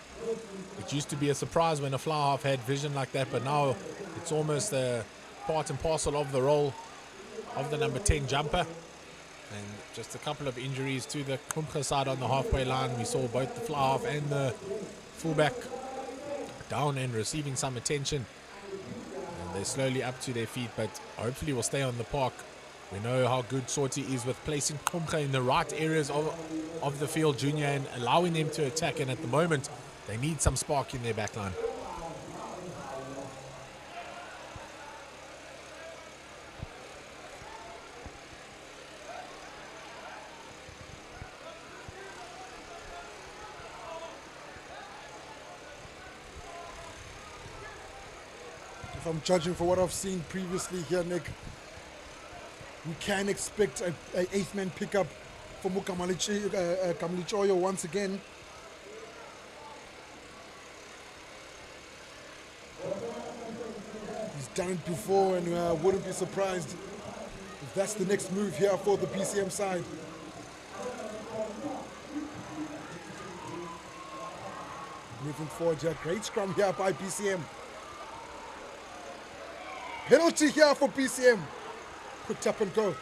It used to be a surprise when a fly half had vision like that, but now it's almost a part and parcel of the role of the number 10 jumper. And just a couple of injuries to the Komga side on the halfway line. We saw both the fly half and the fullback down and receiving some attention. And they're slowly up to their feet, but hopefully will stay on the park. We know how good Sorti is with placing Komga in the right areas of the field, Junior, and allowing them to attack. And at the moment, they need some spark in their backline. If I'm judging for what I've seen previously here, Nick, we can expect an 8th man pickup for Kamalichoyo once again. He's done it before, and wouldn't be surprised if that's the next move here for the BCM side. Moving forward here, great scrum here by BCM. Penalty here for BCM. Quick tap and go.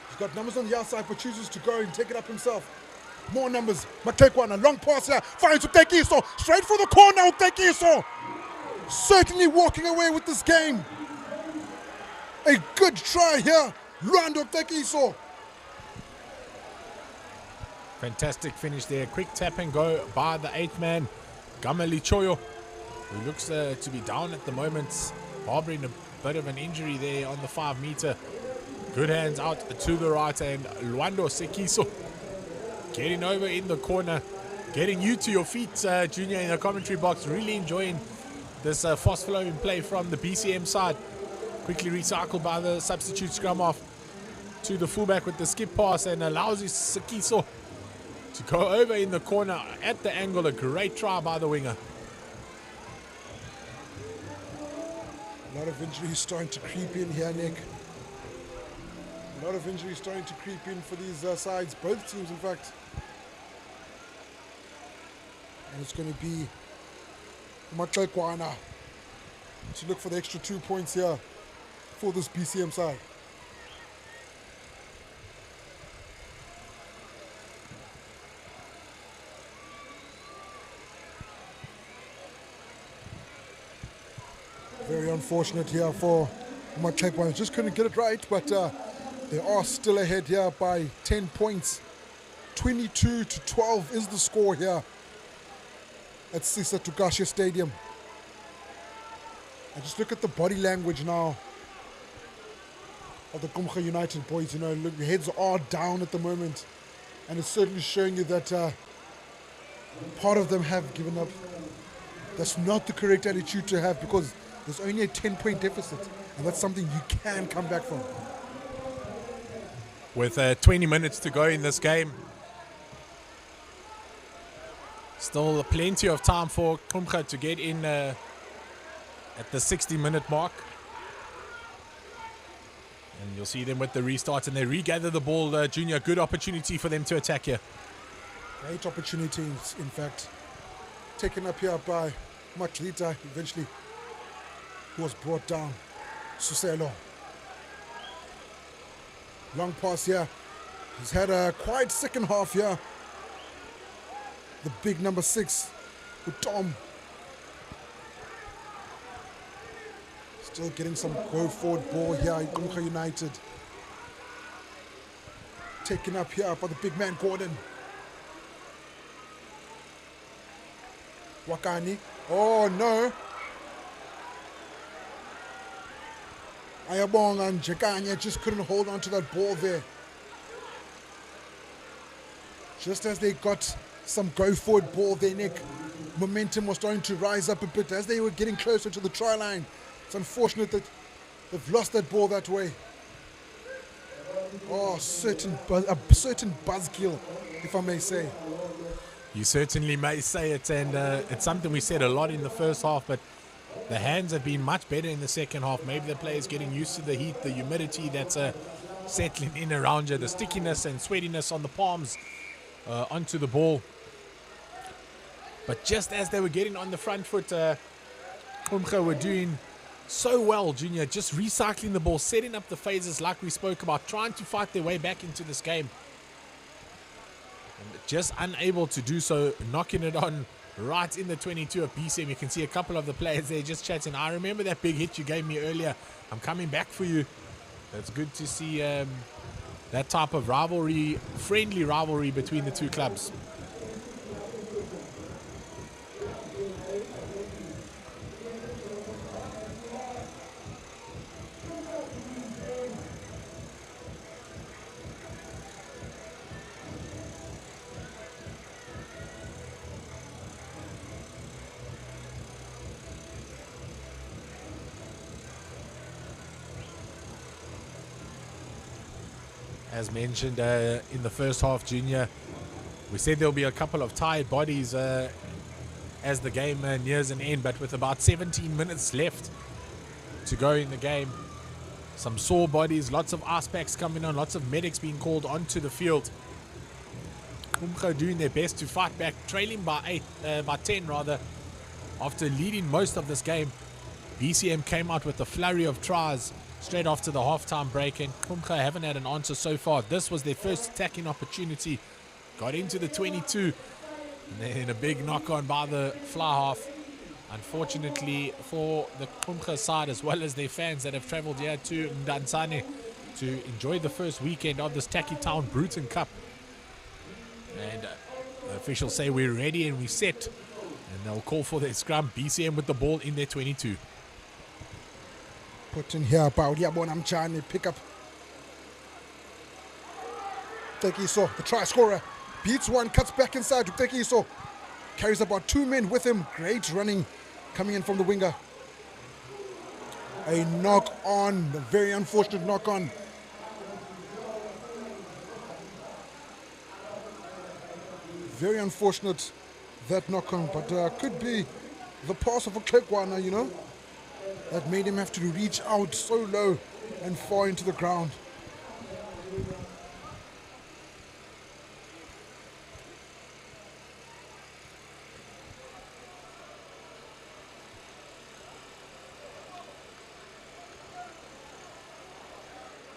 He's got numbers on the outside, but chooses to go and take it up himself. More numbers. Matekwana, long pass here. Finds Utekiso. Straight for the corner, Utekiso. certainly walking away with this game. A good try here, Lwando Tekiso. Fantastic finish there. Quick tap and go by the 8th man, Gamali Choyo, who looks to be down at the moment, harboring a bit of an injury there on the 5 meter. Good hands out to the right, and Lwando Sekiso getting over in the corner, getting you to your feet, Junior, in the commentary box. Really enjoying this fast-flowing play from the BCM side. Quickly recycled by the substitute scrum off to the fullback with the skip pass, and allows his Sekiso to go over in the corner at the angle. A great try by the winger. A lot of injuries starting to creep in here, Nick. A lot of injuries starting to creep in for these sides, both teams in fact. And it's going to be Matlekwana to look for the extra 2 points here for this BCM side. Very unfortunate here for Matlekwana. Just couldn't get it right, but they are still ahead here by 10 points. 22-12 is the score here at SISA DUKASHE Stadium. And just look at the body language now of the Komga United boys. You know, look, heads are down at the moment, and it's certainly showing you that part of them have given up. That's not the correct attitude to have, because there's only a 10-point deficit, and that's something you can come back from. With 20 minutes to go in this game, still plenty of time for Komga to get in at the 60-minute mark. And you'll see them with the restart, and they regather the ball. Junior, good opportunity for them to attack here. Great opportunities, in fact. Taken up here by Matlita, eventually, who was brought down. Suselo. Long pass here. He's had a quite second half here. The big number 6 with Tom. Still getting some go forward ball here in Komga United. Taken up here by the big man Gordon. Wakani. Oh no. Ayabong and Jekanya just couldn't hold on to that ball there. Just as they got some go forward ball there, Nick, momentum was starting to rise up a bit as they were getting closer to the try line. It's unfortunate that they've lost that ball that way. Oh, a certain buzzkill, if I may say. You certainly may say it, and it's something we said a lot in the first half, but the hands have been much better in the second half. Maybe the players getting used to the heat, the humidity that's settling in around you, the stickiness and sweatiness on the palms onto the ball. But just as they were getting on the front foot, Komga were doing so well, Junior, just recycling the ball, setting up the phases like we spoke about, trying to fight their way back into this game. And just unable to do so, knocking it on right in the 22 of BCM. You can see a couple of the players there just chatting. I remember that big hit you gave me earlier. I'm coming back for you. It's good to see that type of rivalry, friendly rivalry between the two clubs. As mentioned in the first half, Junior, we said there'll be a couple of tired bodies as the game nears an end, but with about 17 minutes left to go in the game, some sore bodies, lots of ice packs coming on, lots of medics being called onto the field. Komga doing their best to fight back, trailing by 10 rather, after leading most of this game. BCM came out with a flurry of tries straight after the halftime break, and Komga haven't had an answer so far. This was their first attacking opportunity. Got into the 22, and then a big knock on by the fly half. Unfortunately for the Komga side, as well as their fans that have travelled here to Mdantsane to enjoy the first weekend of this Taki Town Brutten Cup. And the officials say we're ready and we're set. And they'll call for their scrum. BCM with the ball in their 22. Put in here about Yabonam Chani. Pick up. Tekiso, the try scorer. Beats one, cuts back inside to Tekiso. Carries about 2 men with him. Great running coming in from the winger. A knock on. A very unfortunate knock on. Very unfortunate, that knock on, but could be the pass of a Klekwana, you know, that made him have to reach out so low and fall into the ground.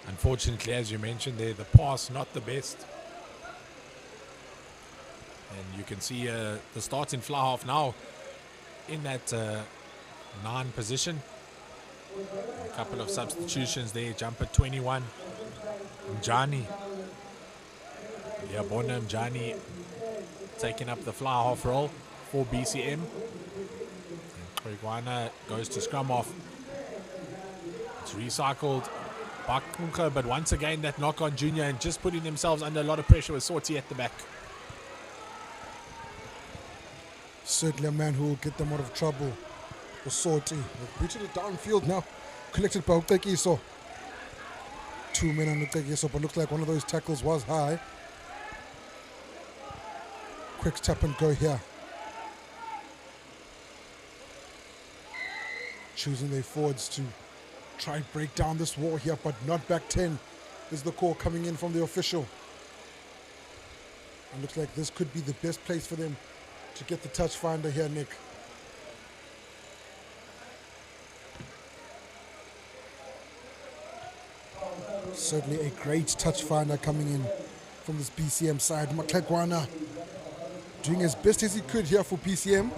Unfortunately, as you mentioned there, the pass not the best. And you can see the starting fly half now in that 9 position. A couple of substitutions there. Jumper 21, Mjani. Yabona Mjani taking up the fly half role for BCM. And Klekwana goes to scrum off. It's recycled by Komga, but once again that knock on Junior and just putting themselves under a lot of pressure with Sorti at the back. Certainly a man who will get them out of trouble. For Sorti. They've reached it downfield now. Collected by Utekiso. 2 men on Utekiso, but looks like one of those tackles was high. Quick tap and go here. Choosing their forwards to try and break down this wall here, but not back 10 is the call coming in from the official. And looks like this could be the best place for them to get the touch finder here, Nick. Certainly a great touch finder coming in from this BCM side. Klekwana doing as best as he could here for BCM.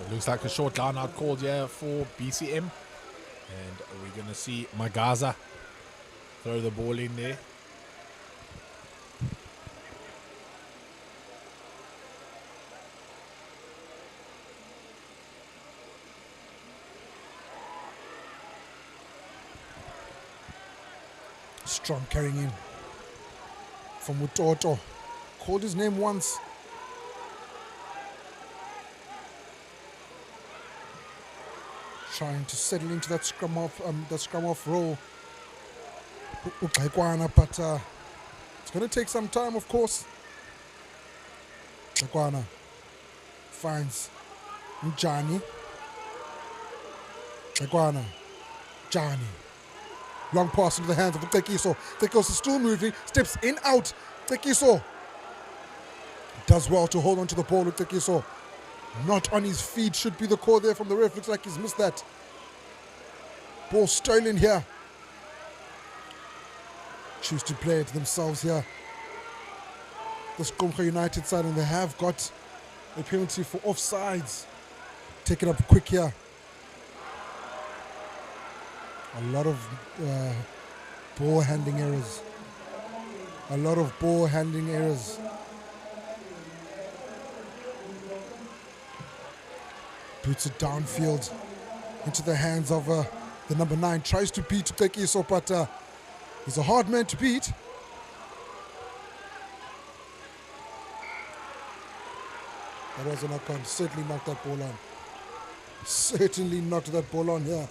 Looks like a short line out called here for BCM. And we're going to see Magaza throw the ball in there. Strong carrying in from Mutoto. Called his name once. Trying to settle into that scrum off role. But it's going to take some time, of course. Klekwana finds Mjani. Klekwana, Jani. Long pass into the hands of Tekiso. Tekiso still moving, steps in, out. Tekiso does well to hold on to the ball with Tekiso. Not on his feet should be the call there from the ref. Looks like he's missed that. Ball stolen here. Choose to play it themselves here. The Komga United side, and they have got a penalty for offsides. Take it up quick here. A lot of ball handling errors. A lot of ball handling errors. Boots it downfield into the hands of the number 9. Tries to beat Tekiso, but he's a hard man to beat. That was a knock-on. Certainly knocked that ball on. Certainly knocked that ball on here.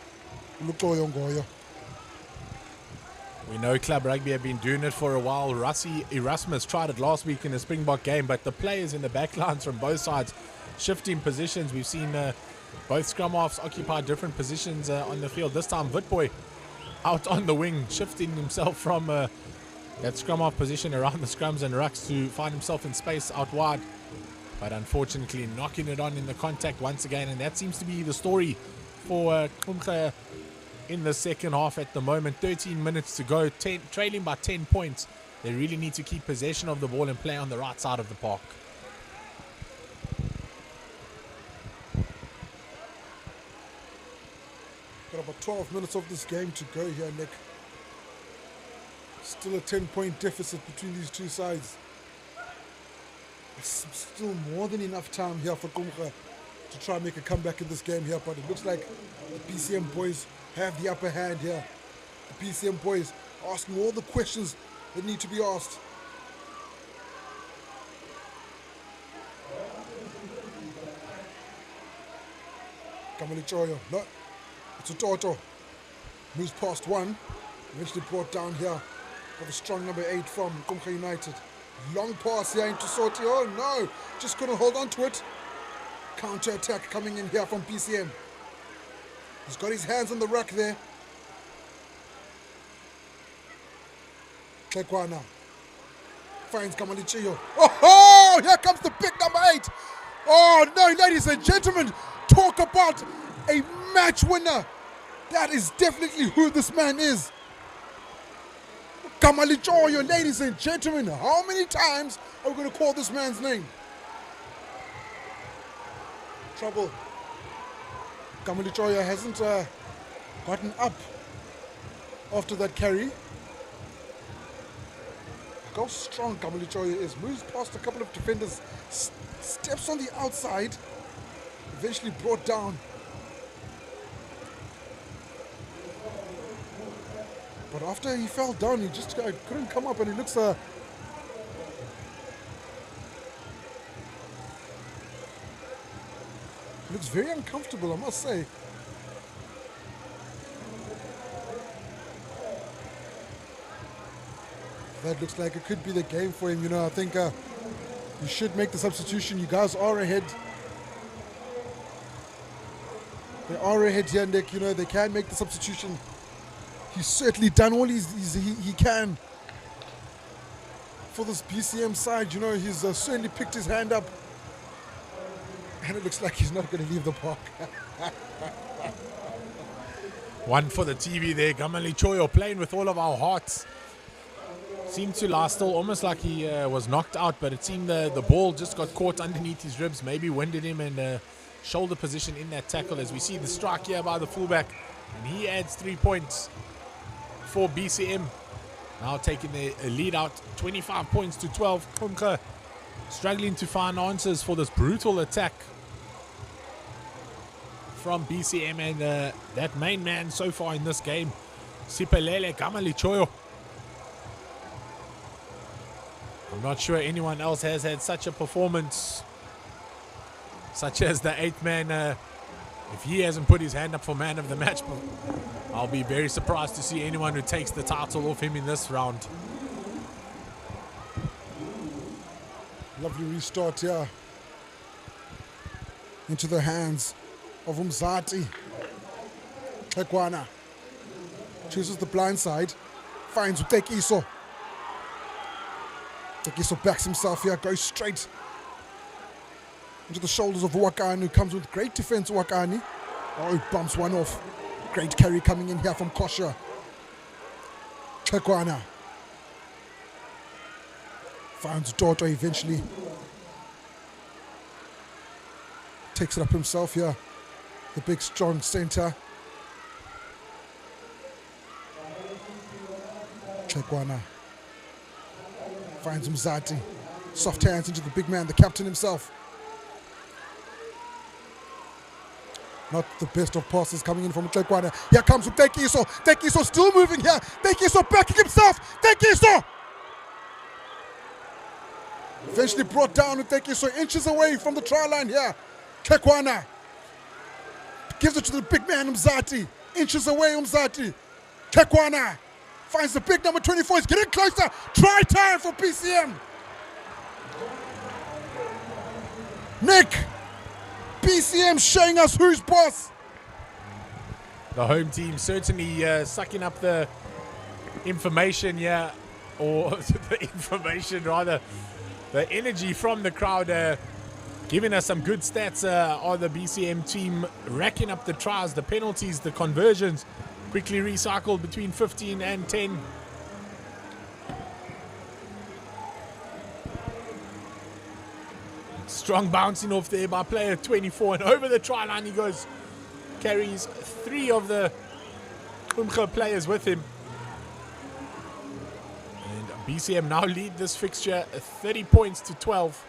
We know Club Rugby have been doing it for a while. Rassi Erasmus tried it last week in the Springbok game, but the players in the back lines from both sides shifting positions. We've seen both scrum halves occupy different positions on the field. This time Witboy out on the wing, shifting himself from that scrum half position around the scrums and rucks to find himself in space out wide. But unfortunately knocking it on in the contact once again, and that seems to be the story for Komga in the second half at the moment. 13 minutes to go, trailing by 10 points. They really need to keep possession of the ball and play on the right side of the park. Got about 12 minutes of this game to go here, Nick. Still a 10-point deficit between these two sides. It's still more than enough time here for Komga to try and make a comeback in this game here, but it looks like the BCM boys have the upper hand here. The BCM boys asking all the questions that need to be asked. Kamalichoyo, no, it's a Toto. Moves past one, eventually brought down here for the strong number 8 from Komga United. Long pass here into Sorti. Oh no, just couldn't hold on to it. Counter attack coming in here from BCM. He's got his hands on the rack there. Kekwana finds Kamalichiyo. Oh, here comes the big number 8. Oh no, ladies and gentlemen, talk about a match winner. That is definitely who this man is. Kamalichoyo, ladies and gentlemen, how many times are we going to call this man's name? Trouble. Kamalichoyo hasn't gotten up after that carry. Look how strong Kamalichoyo is. Moves past a couple of defenders, steps on the outside, eventually brought down. But after he fell down, he just couldn't come up, and he looks very uncomfortable, I must say. That looks like it could be the game for him. You know, I think you should make the substitution. You guys are ahead. They are ahead here, Nick. You know, they can make the substitution. He's certainly done all he can for this BCM side. You know, he's certainly picked his hand up. And it looks like he's not going to leave the park. One for the TV there. Kamalichoyo playing with all of our hearts. Seemed to last still almost like he was knocked out, but it seemed the ball just got caught underneath his ribs, maybe winded him, and shoulder position in that tackle, as we see the strike here by the fullback. And he adds 3 points for BCM. Now taking the lead out, 25 points to 12. Komga struggling to find answers for this brutal attack from BCM, and that main man so far in this game, Sipelele Kamalichoyo. I'm not sure anyone else has had such a performance, such as the 8th man. If he hasn't put his hand up for man of the match, I'll be very surprised to see anyone who takes the title off him in this round. Lovely restart here into the hands of Umzati. Kekwana chooses the blind side, finds Utekiso. Utekiso backs himself here, goes straight into the shoulders of Wakani, who comes with great defense. Wakani, oh, he bumps one off. Great carry coming in here from Kosha. Kekwana finds Toto eventually. Takes it up himself here. The big strong center. Kekwana finds Mzati. Soft hands into the big man, the captain himself. Not the best of passes coming in from Kekwana. Here comes Tekiso. Tekiso still moving here. Tekiso backing himself. Tekiso! Eventually brought down Tekiso, inches away from the try line here. Kekwana gives it to the big man Mzati. Inches away Mzati. Kekwana finds the big number 24. He's getting closer. Try time for BCM. Nick, BCM showing us who's boss. The home team certainly sucking up the information here, or the information rather, the energy from the crowd, giving us some good stats on the BCM team, racking up the tries, the penalties, the conversions. Quickly recycled between 15 and 10. Strong bouncing off there by player 24, and over the try line he goes. Carries 3 of the Komga players with him. And BCM now lead this fixture 30 points to 12.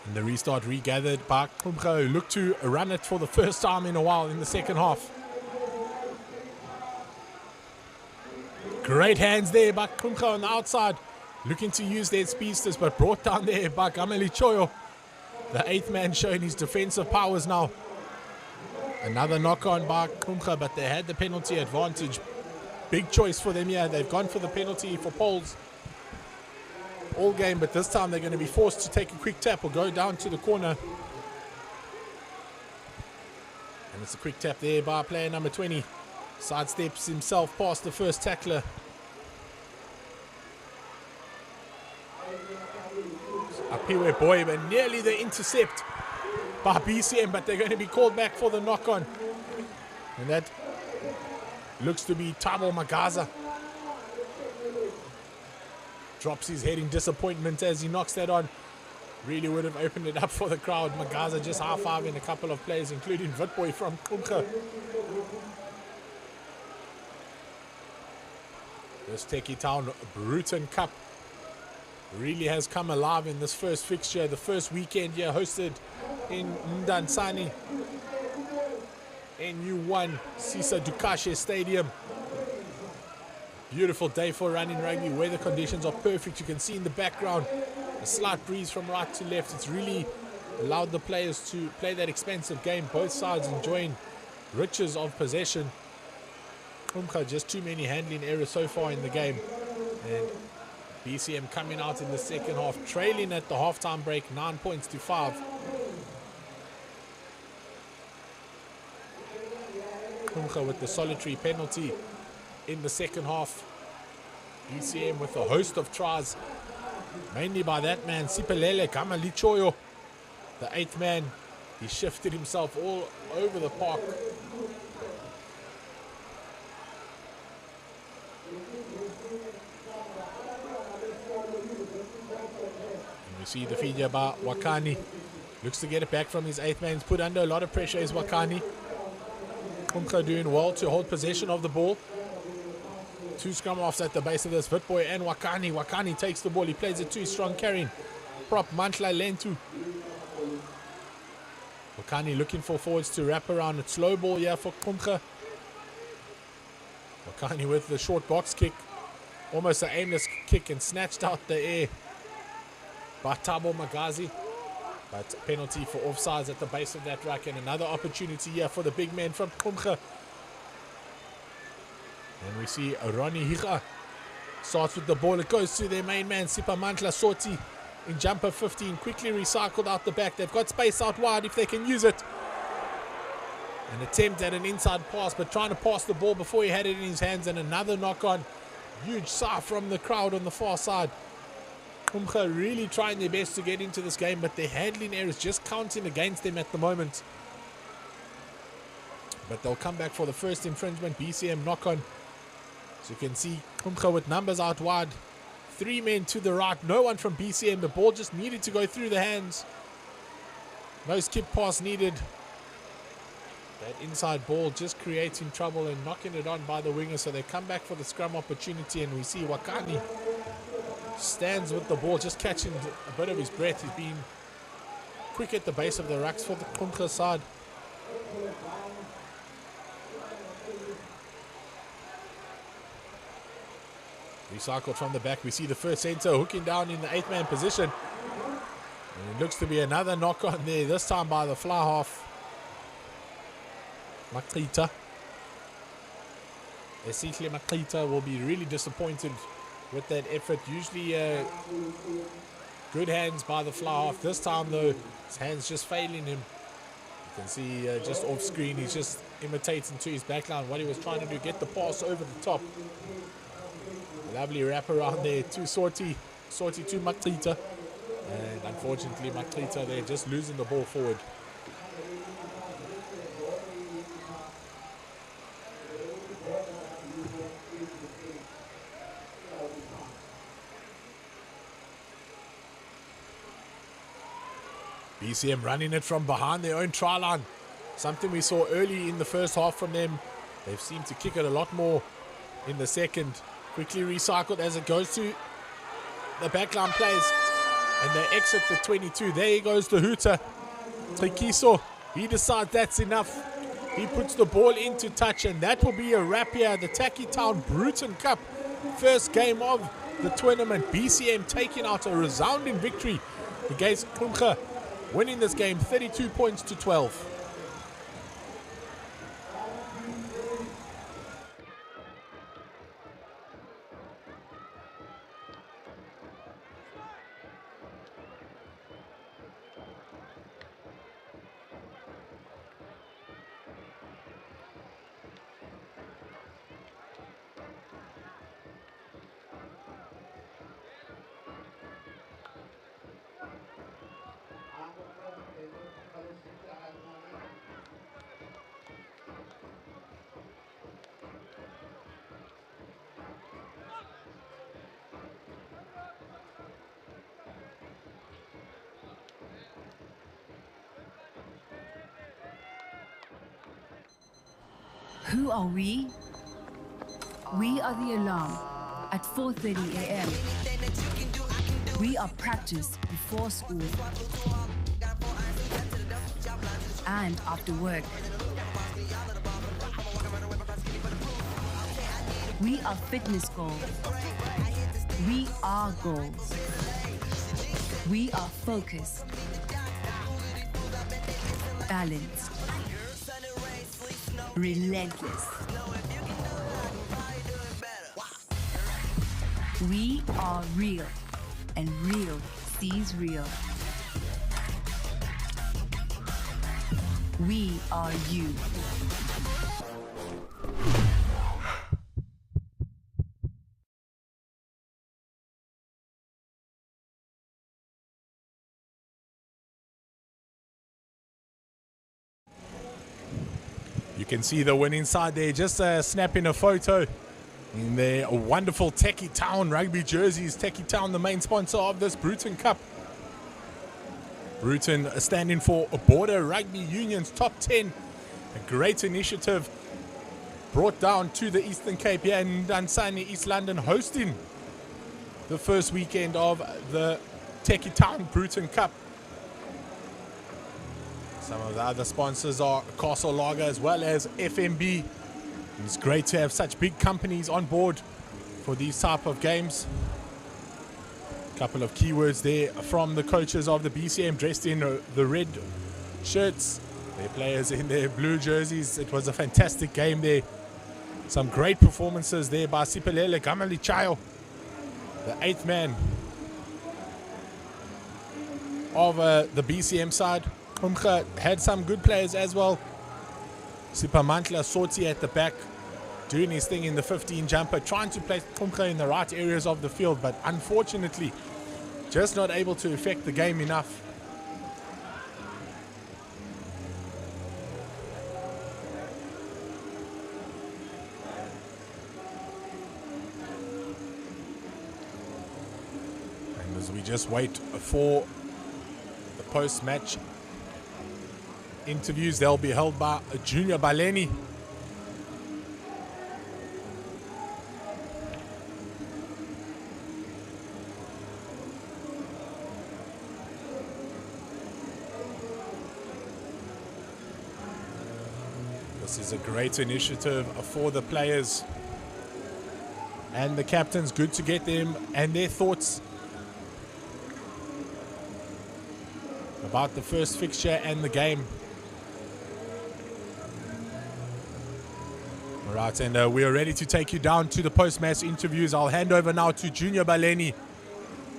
And the restart regathered by Komga, who looked to run it for the first time in a while in the second half. Great hands there by Komga on the outside, looking to use their speedsters, but brought down there by Choyo. The 8th man showing his defensive powers now. Another knock on by Komga, but they had the penalty advantage. Big choice for them here. They've gone for the penalty for poles all game, but this time they're going to be forced to take a quick tap or go down to the corner. And it's a quick tap there by player number 20. Sidesteps himself past the first tackler. Apiwe boy, but nearly the intercept by BCM, but they're going to be called back for the knock on. And that looks to be Thabo Magaza. Drops his head in disappointment as he knocks that on. Really would have opened it up for the crowd. Magaza just high-fiving a couple of players, including Witboy from Komga. This Tekkie Town Brutten Cup really has come alive in this first fixture. The first weekend here hosted in Mdantsane, NU1 SISA DUKASHE Stadium. Beautiful day for running rugby. Weather conditions are perfect. You can see in the background a slight breeze from right to left. It's really allowed the players to play that expensive game. Both sides enjoying riches of possession. Komga just too many handling errors so far in the game. And BCM coming out in the second half, trailing at the halftime break, 9 points to 5. Komga with the solitary penalty in the second half. BCM with a host of tries, mainly by that man, Sipelele Kamalichoyo, the 8th man. He shifted himself all over the park. And we see the feed here by Wakani. Looks to get it back from his 8th man. He's put under a lot of pressure is Wakani. Komga doing well to hold possession of the ball. 2 scrum offs at the base of this. Witboy and Wakani. Wakani takes the ball. He plays it too strong, carrying prop Mantla Lentu. Wakani looking for forwards to wrap around. It's slow ball here for Komga. Wakani with the short box kick. Almost an aimless kick and snatched out the air by Thabo Magazi. But penalty for offsides at the base of that rack, and another opportunity here for the big man from Komga. And we see Ronnie Higa starts with the ball. It goes to their main man, Sipa Mantla Soti, in jumper 15. Quickly recycled out the back. They've got space out wide if they can use it. An attempt at an inside pass, but trying to pass the ball before he had it in his hands. And another knock on. Huge sigh from the crowd on the far side. Komga really trying their best to get into this game, but their handling errors just counting against them at the moment. But they'll come back for the first infringement. BCM knock on. So you can see Komga with numbers out wide. 3 men to the right. No one from BCM. The ball just needed to go through the hands. No skip pass needed. That inside ball just creating trouble and knocking it on by the winger. So they come back for the scrum opportunity, and we see Wakani stands with the ball, just catching a bit of his breath. He's been quick at the base of the racks for the Komga side. Recycled from the back. We see the first centre hooking down in the 8th man position. And it looks to be another knock on there, this time by the fly half, Makita. Esihle Makita will be really disappointed with that effort. Usually good hands by the fly half. This time though, his hands just failing him. You can see just off screen, he's just imitating to his backline what he was trying to do, get the pass over the top. Lovely wrap around there to Sorty to Maklita. And unfortunately Maklita there just losing the ball forward. BCM running it from behind their own try line. Something we saw early in the first half from them. They've seemed to kick it a lot more in the second. Quickly recycled as it goes to the backline players. And they exit the 22. There goes the hooter. Trikiso, he decides that's enough. He puts the ball into touch, and that will be a wrap here. The Taki Town Brutten Cup. First game of the tournament. BCM taking out a resounding victory against Komga, winning this game 32 points to 12. Who are we? We are the alarm at 4:30 a.m. We are practice before school and after work. We are fitness goals. We are goals. We are focused, balanced, relentless. We are real, and real sees real. We are you. You can see the win inside there, just snapping a photo in their wonderful Taki Town rugby jerseys. Taki Town, the main sponsor of this Brutten Cup. Brutten standing for Border Rugby Union's top 10. A great initiative brought down to the Eastern Cape here in Dunsany, East London, hosting the first weekend of the Taki Town Brutten Cup. Some of the other sponsors are Castle Lager as well as FMB. It's great to have such big companies on board for these type of games. A couple of keywords there from the coaches of the BCM, dressed in the red shirts. Their players in their blue jerseys. It was a fantastic game there. Some great performances there by Sipelele Gamalichayo, the 8th man of the BCM side. Komga had some good players as well. Sipamantla Sorti at the back, doing his thing in the 15 jumper, trying to place Komga in the right areas of the field, but unfortunately just not able to affect the game enough. And as we just wait for the post-match interviews, they'll be held by Junior Baleni. This is a great initiative for the players and the captains. Good to get them and their thoughts about the first fixture and the game. All right, and we are ready to take you down to the post-match interviews. I'll hand over now to Junior Baleni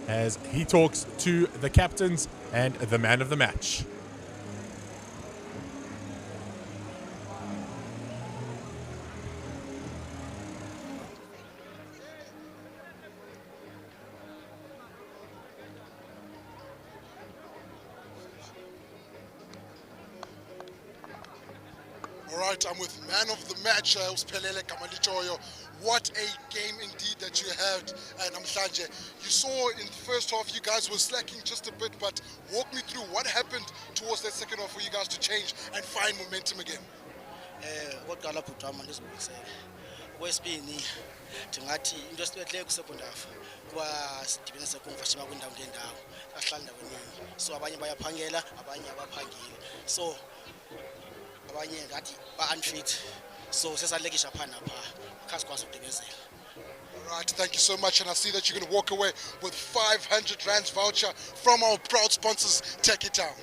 as he talks to the captains and the man of the match. All right, I'm with man of the match, Usiphelele Kamalichoyo. What a game indeed that you had, and Namhlanje. You saw in the first half you guys were slacking just a bit, but walk me through what happened towards that second half for you guys to change and find momentum again. Okokuqala bhutama ndizibuyisele. Okwesibini ndingathi into esibethileyo kwi-second half kuba sidibene Komga shima kwindawo ngeendawo ahlala ndaweninye, so abanye bayaphangela abanye abaphangeli, so abanye ngathi ba-unfit, so sesalekisha phaa naphaa kha sikwazi ukudibezela. All right, thank you so much, and I see that you're going to walk away with 500 rands voucher from our proud sponsors, Take It Down.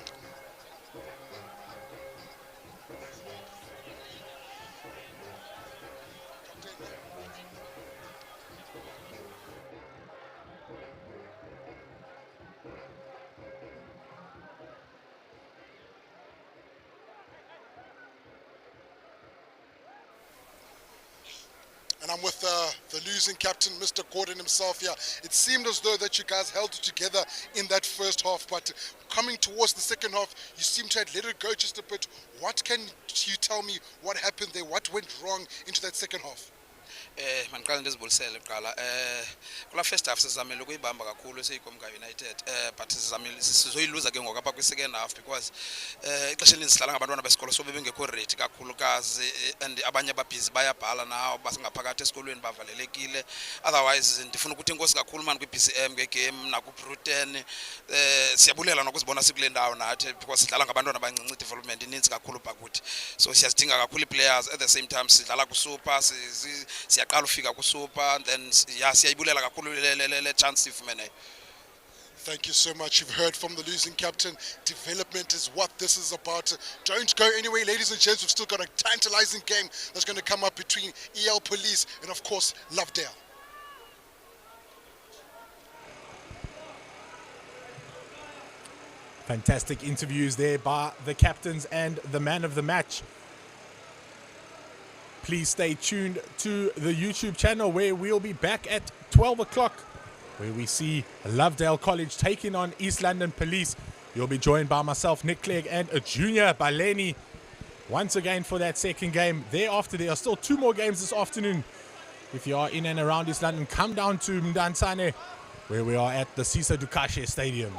And I'm with the losing captain, Mr. Gordon himself here. It seemed as though that you guys held it together in that first half, but coming towards the second half, you seem to have let it go just a bit. What can you tell me what happened there? What went wrong into that second half? Mandiqala ndizibulisele kuqala kula first half sizamile ukuyibamba kakhulu siyiKomga United but sizamile sizoyiluza ke ngoku apha kwi second half because ixesha elininzi sidlala ngabantwana besikolo so bebengekho ready kakhulukazi and abanye ababhizi bayabhala nawo basingaphakathi esikolweni bavalelekile. Otherwise ndifuna ukuthi inkosi kakhulu mani kwi-BCM ngegame naku-Brutten siyabulela nokuzibona sikule ndawo nathi because sidlala ngabantwana abancinci, development ininzi kakhulu bakuthi, so siyazidinga kakhulu i-players. At the same time sidlala ku-super siyaqala ufika ku-super and then siyayibulela kakhulu le chance sifumene. Thank you so much. You've heard from the losing captain. Development is what this is about. Don't go anywhere, ladies and gents. We've still got a tantalizing game that's going to come up between EL Police and, of course, Lovedale. Fantastic interviews there by the captains and the man of the match. Please stay tuned to the YouTube channel where we'll be back at 12 o'clock where we see Lovedale College taking on East London Police. You'll be joined by myself, Nick Clegg, and a Junior Baleni once again for that second game. Thereafter, there are still 2 more games this afternoon. If you are in and around East London, come down to Mdantsane where we are at the SISA DUKASHE Stadium.